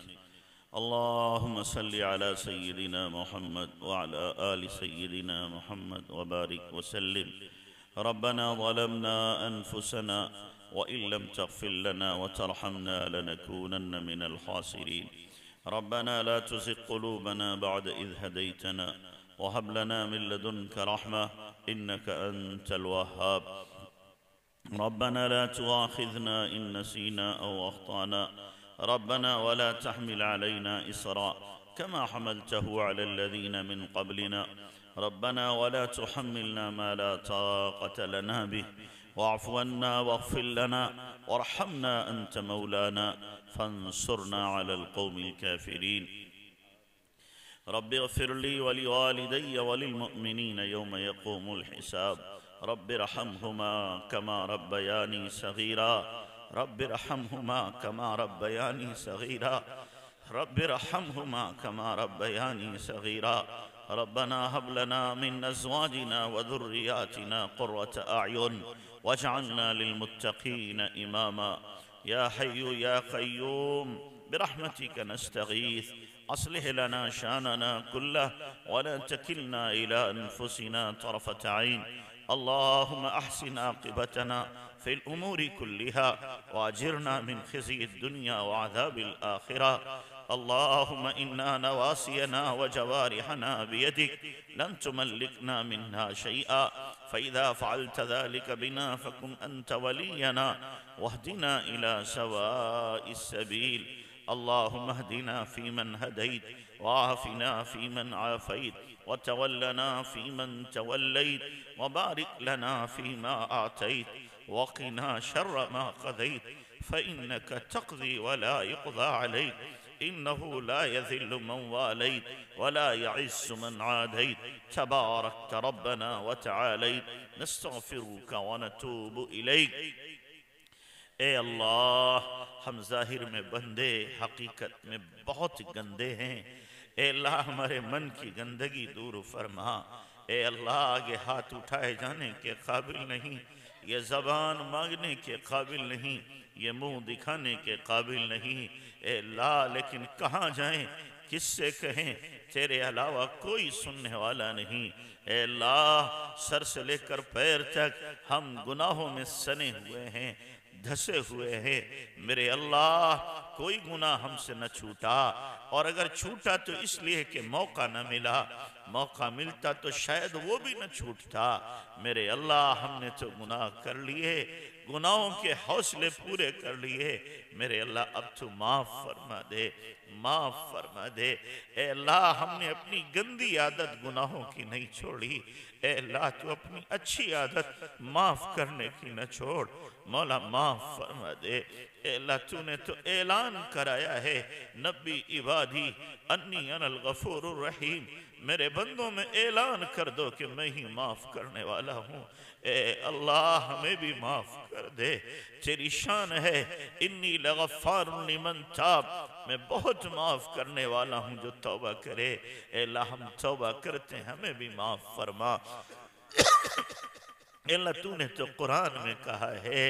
अल्लाहुम्मा सल्लि अला सय्यिदिना मुहम्मद व अला आलि सय्यिदिना मुहम्मद व बारिक व सल्लिम। रब्बना ज़लमना अनफुसना व इन लम तग़फिर लना व तरहमना लनकूनन्न मिनल ख़ासिरीन। रब्बना ला तुज़िग़ क़ुलूबना बअद इज़ हदैतना व हब लना मिन लदुनका रहमा इन्नका अंतल वह्हाब। रब्बना ला तुआख़िज़ना इन नसीना औ अख़्ताना रब्बना वला तहमिल अलैना इसरा कमा हमलतहु अला लज़ीना मिन क़ब्लिना रब्बना वला तुहम्मिलना मा ला ताक़त लना बिह वाअफ़ु अन्ना वग़फ़िर लना वरहमना अंत मौलाना फंसुरना अलल क़ौमिल काफ़िरीन। रब्बि इग़फ़िर ली व लिवालिदैय व लिलमुअ्मिनीन यौम यक़ूमुल हिसाब। रब्बिरहमहुमा कमा रब्बयानी सग़ीरा रब्बिरहमहुमा कमा रब्बयानी सग़ीरा रब्बिरहमहुमा कमा रब्बयानी सग़ीरा। रब्बना हब लना मिन अज़वाजिना व ज़ुर्रिय्यातिना क़ुर्रत अअयुन वजअलना लिलमुत्तक़ीन इमामा। या हय्यु या क़य्यूम बिरहमतिका नस्तगीथ अस्लिह लना शानना कुल्लह वला तकिलना इला अनफुसिना तरफ़त ऐन। अल्लाहुम्मा अहसिन आक़िबतना फ़िल उमूरि कुल्लिहा वाजिरना मिन ख़िज़्यि दुनिया व अज़ाबिल आख़िरा। अल्लाहुम्मा इन्ना नवासियना व जवारिहना बियदिक लन तुमल्लिकना मिन्हा शैआ फ़इज़ा फ़अल्त ज़ालिक बिना फ़कुन अंत वलियना वहदिना इला सवाइस सबील। अल्लाहुम्मा हदिना फ़ीमन हदैत वआफ़िना फ़ीमन आफ़ैत वतवल्लना फ़ीमन तवल्लैत वबारिक लना फ़ीमा आतैत वक़िना शर्र मा क़ज़ैत फ़इन्नका तक़ज़ी वला युक़ज़ा अलैक इन्नहु ला यज़िल्लु मन वालैत वला यअिज़्ज़ु मन आदैत तबारकत रब्बना व तआलैत नस्तग़फ़िरुका व नतूबु इलैक। ए अल्लाह, हम ज़ाहिर में बंदे, हकीकत में बहुत गंदे हैं। ए अल्लाह, हमारे मन की गंदगी दूर फरमा। ए अल्लाह, आगे हाथ उठाए जाने के काबिल नहीं, ये ज़बान मांगने के काबिल नहीं, ये मुंह दिखाने के काबिल नहीं। ए अल्लाह, लेकिन कहाँ जाएं, किससे कहें, तेरे अलावा कोई सुनने वाला नहीं। ए अल्लाह, सर से लेकर पैर तक हम गुनाहों में सने हुए हैं, धसे हुए हैं। मेरे अल्लाह, कोई गुनाह हमसे न छूटा, और अगर छूटा तो इसलिए कि मौका न मिला, मौका मिलता तो शायद वो भी न छूटता। मेरे अल्लाह, हमने तो गुनाह कर लिए, गुनाहों के हौसले पूरे कर लिए। मेरे अल्लाह, अब तो माफ़ फरमा दे, माफ़ फरमा दे। ए अल्लाह, हमने अपनी गंदी आदत गुनाहों की नहीं छोड़ी। ए अल्लाह, तू अपनी अच्छी आदत माफ़ करने की न छोड़। मौला, माफ़ फरमा दे। ए अल्लाह, तूने तो ऐलान कराया है, नब्बी इबादी अन्नी अनल गफूरुर रहीम, मेरे बंदों में ऐलान कर दो कि मैं ही माफ करने वाला हूँ। ए अल्लाह हमें भी माफ कर दे, तेरी शान है। इन्नी लगफ़ारुन लिमन ताब, मैं बहुत माफ करने वाला हूँ जो तौबा करे। ए अल्लाह हम तौबा करते हैं, हमें भी माफ फरमा। अल्लाह तूने तो कुरान में कहा है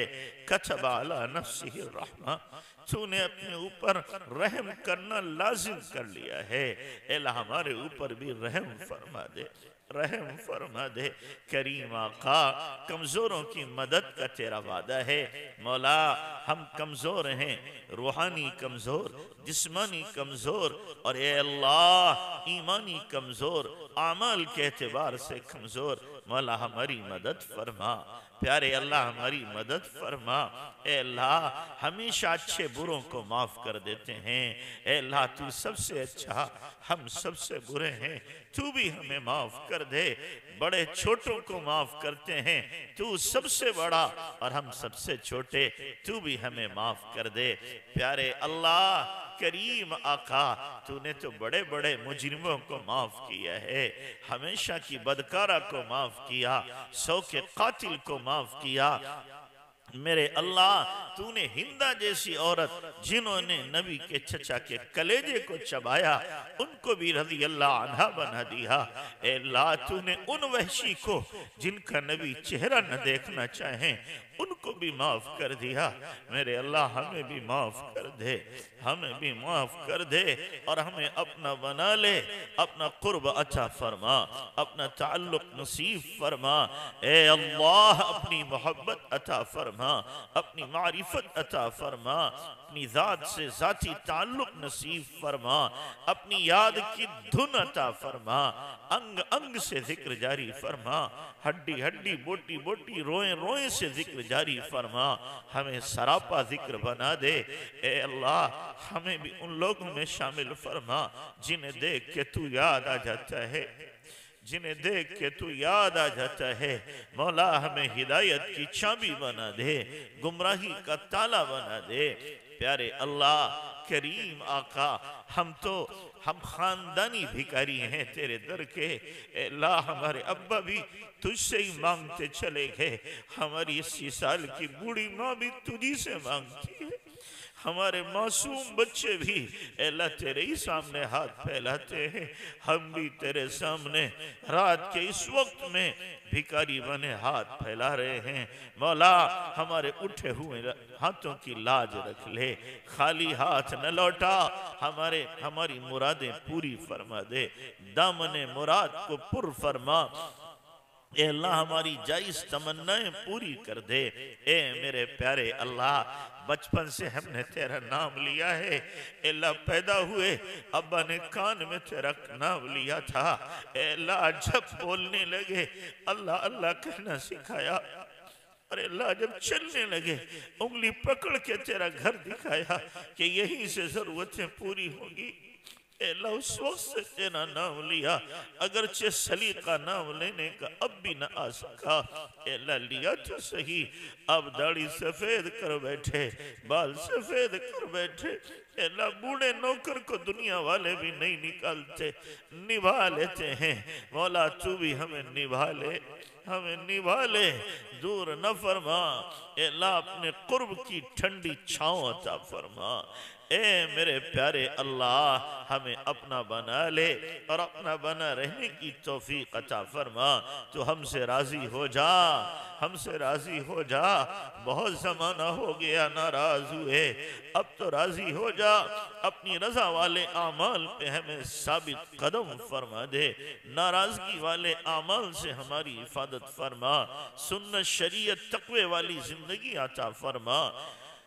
कतबा अला नफ्सिही रहमा, तूने अपने ऊपर रहम करना लाजिम कर लिया है। अल्लाह हमारे ऊपर भी रहम फरमा दे, रहम फरमा दे। करीम आका, कमजोरों की मदद का तेरा वादा है। मौला हम कमजोर हैं, रूहानी कमजोर, जिस्मानी कमजोर, और ए अल्लाह ईमानी कमजोर, आमाल के एतबार से कमजोर। मौला हमारी मदद फरमा, प्यारे अल्लाह हमारी मदद फरमा। ए अल्लाह हमेशा अच्छे बुरों को माफ कर देते हैं। ए अल्लाह तू सबसे अच्छा, हम सबसे बुरे हैं, तू भी हमें माफ कर दे। बड़े छोटों को माफ करते हैं, तू सबसे बड़ा और हम सबसे छोटे, तू भी हमें माफ कर दे। प्यारे अल्लाह करीम आका, तूने तो बड़े बड़े मुजरिमों को माफ किया है, हमेशा की बदकारा को माफ किया, 100 के कातिल को माफ किया। मेरे अल्लाह तूने हिंदा जैसी औरत जिन्होंने नबी के चचा के कलेजे को चबाया, उनको भी रज़ी अल्लाह अन्हा बना दिया। ए अल्लाह तूने उन वहशी को जिनका नबी चेहरा न देखना चाहे, उनको भी माफ कर दिया। मेरे अल्लाह हमें भी माफ कर दे, हमें भी माफ कर दे और हमें अपना बना ले, अपना कुर्ब अता फरमा, अपना ताल्लुक नसीब फरमा। ए अल्लाह अपनी मोहब्बत अता फरमा, अपनी मारिफत अता फरमा, अपनी जात से जाती ताल्लुक नसीब फरमा, अपनी याद की धुन अता फरमा, अंग अंग से जिक्र जारी फरमा, हड्डी हड्डी बोटी बोटी रोए रोए से जिक्र जारी फरमा, हमें सरापा जिक्र बना दे। ए अल्लाह हमें भी उन लोगों में शामिल फरमा जिन्हें देख के तू याद आ जाता है, जिन्हें देख के तू याद आ जाता है। मौला हमें हिदायत की चाबी बना दे, गुमराही का ताला बना दे। प्यारे अल्लाह करीम आका, हम खानदानी भिखारी हैं तेरे दर के। अल्लाह हमारे अब्बा भी तुझसे ही मांगते चले गए, हमारी 80 साल की बूढ़ी माँ भी तुझी से मांगती है, हमारे मासूम बच्चे भी अल्लाह तेरे ही सामने हाथ फैलाते हैं। हम भी तेरे सामने रात के इस वक्त में भिखारी बने हाथ फैला रहे हैं। मौला हमारे उठे हुए हाथों की लाज रख ले, खाली हाथ न लौटा, हमारी मुरादें पूरी फरमा दे, दामने मुराद को पुर फरमा। ए अल्लाह हमारी जायज तमन्नाएं पूरी कर दे। ए मेरे प्यारे अल्लाह, बचपन से हमने तेरा नाम लिया है। अल्लाह पैदा हुए अब्बा ने कान में तेरा नाम लिया था। ए अल्लाह जब बोलने लगे अल्लाह अल्लाह कहना सिखाया, अरे अल्लाह जब चलने लगे उंगली पकड़ के तेरा घर दिखाया कि यहीं से जरूरतें पूरी होंगी। अल्लाह उस वक्त से तेरा नाम लिया, अगरचे सलीका नाम लेने का अब भी न आ सका। अल्लाह लिया तो सही, अब दाढ़ी सफेद कर बैठे, बाल सफेद कर बैठे। अल्लाह बूढ़े नौकर को दुनिया वाले भी नहीं निकालते, निभा लेते हैं। मौला तू भी हमें निभा ले, हमें निभा ले, दूर न फरमा। अल्लाह अपने कुर्ब की ठंडी छांव अता फरमा। ए मेरे प्यारे अल्लाह हमें अपना बना ले और अपना बना रहने की तौफीक अता फरमा। तो हमसे राजी हो जा, हमसे राजी हो जा। बहुत जमाना हो गया नाराज हुए, अब तो राजी हो जा। अपनी रजा वाले आमाल पे हमें साबित कदम फरमा दे, नाराजगी वाले आमाल से हमारी हिफाजत फरमा। सुन्नत शरीयत तक़वे वाली जिंदगी अता फरमा,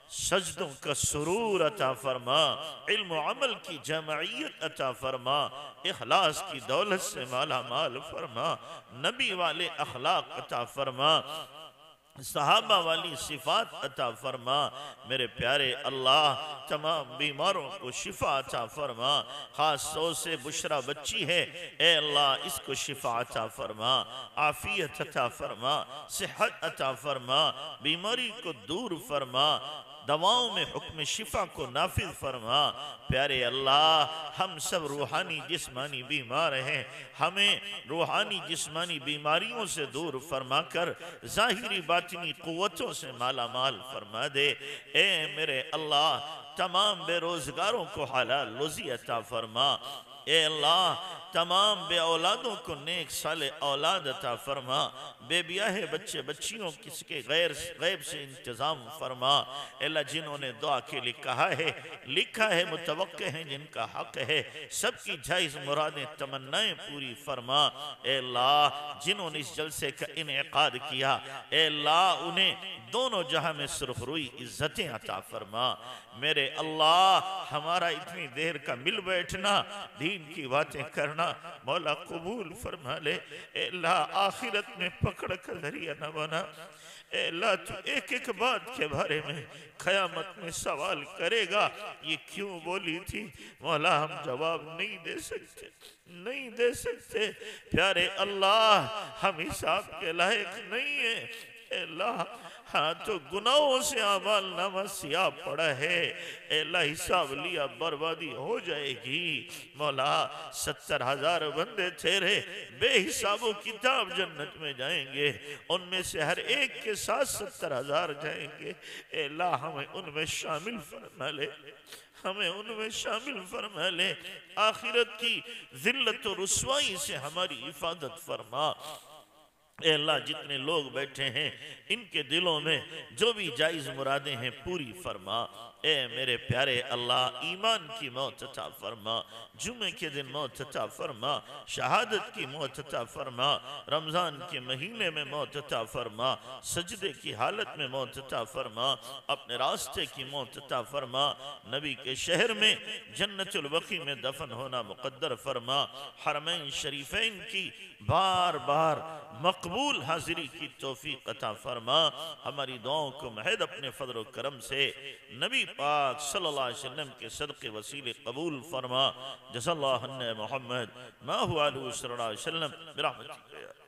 सजदों का सुरूर अता फरमा, इल्म अमल की जमाइयत अता फरमा, इखलास की दौलत से माला माल फरमा, नबी वाले अखलाक अता फरमा, सहाबा वाली सिफात अता फरमा। मेरे प्यारे अल्लाह तमाम बीमारों को शिफा अता फरमा। खास तौर से बुशरा बच्ची है, ए अल्लाह इसको शिफा अता फरमा, आफियत अता फरमा, सेहत अता फरमा, बीमारी को दूर फरमा। दवाओं में हुक्म शिफा को नाफिज फरमा। प्यारे अल्लाह हम सब रूहानी जिस्मानी बीमार हैं, हमें रूहानी जिस्मानी बीमारियों से दूर फरमा कर जाहिरी बातिनी कुव्वतों से माला माल फरमा दे। ए मेरे अल्लाह तमाम बेरोजगारों को हलाल रोज़ी अता फरमा। ए अल्लाह तमाम बे औलादों को नेक साले औलाद अता फरमा। बेबियाहे बच्चे बच्चियों किसके गैब से इंतज़ाम फरमा। अल्लाह जिन्होंने दुआ के लिए कहा है लिखा है मुतवक्के हैं जिनका हक है, सबकी जायज़ मुरादें तमन्नाएं पूरी फरमा। ए अल्लाह जिन्होंने इस जलसे का इनेकाद किया, ए अल्लाह उन्हें दोनों जहां में सुरखरुई इज्जतें अता फरमा। मेरे अल्लाह हमारा इतनी देर का मिल बैठना दीन की बातें करना मौला कबूल फरमा ले। अल्लाह आखिरत में पकड़ का जरिया न बना। अल्लाह तू एक एक बात के बारे में क़यामत में सवाल करेगा, ये क्यों बोली थी मौला, हम जवाब नहीं दे सकते, नहीं दे सकते। प्यारे अल्लाह हम हिसाब के लायक नहीं है। अल्लाह हाँ तो गुनाहों से अमाल नामा सियाह पड़ा है, अल्लाह हिसाब लिया बर्बादी हो जाएगी। मौला 70,000 बंदे तेरे बेहिसाबो किताब जन्नत में जाएंगे, उनमें से हर एक के साथ 70,000 जाएंगे। अल्लाह हमें उनमें शामिल फरमा ले, हमें उनमें शामिल फरमा ले। आखिरत की जिल्लत और रुसवाई से हमारी हिफाजत फरमा। ए अल्लाह जितने लोग बैठे हैं इनके दिलों में जो भी जायज़ मुरादें हैं पूरी फरमा। ए मेरे प्यारे अल्लाह ईमान की मौत अता फरमा, जुमे के दिन मौत अता फरमा, शहादत की मौत अता फरमा, रमज़ान के महीने में मौत अता फरमा, सजदे की हालत में मौत अता फरमा, अपने रास्ते की मौत अता फरमा, नबी के शहर में जन्नतुल बकी में दफन होना मुक़द्दर फरमा। हरमैन शरीफैन की बार बार मकबूल हाजिरी की तौफीक अता फरमा। हमारी दुआओं को महद अपने फजल करम से नबी पाक सल्लल्लाहु अलैहि वसल्लम के सदक़े वसीले कबूल फरमा। जज़ल्लाहु अन्ना मुहम्मद मा हुआ अलैहि वसल्लम बिरहमतिक।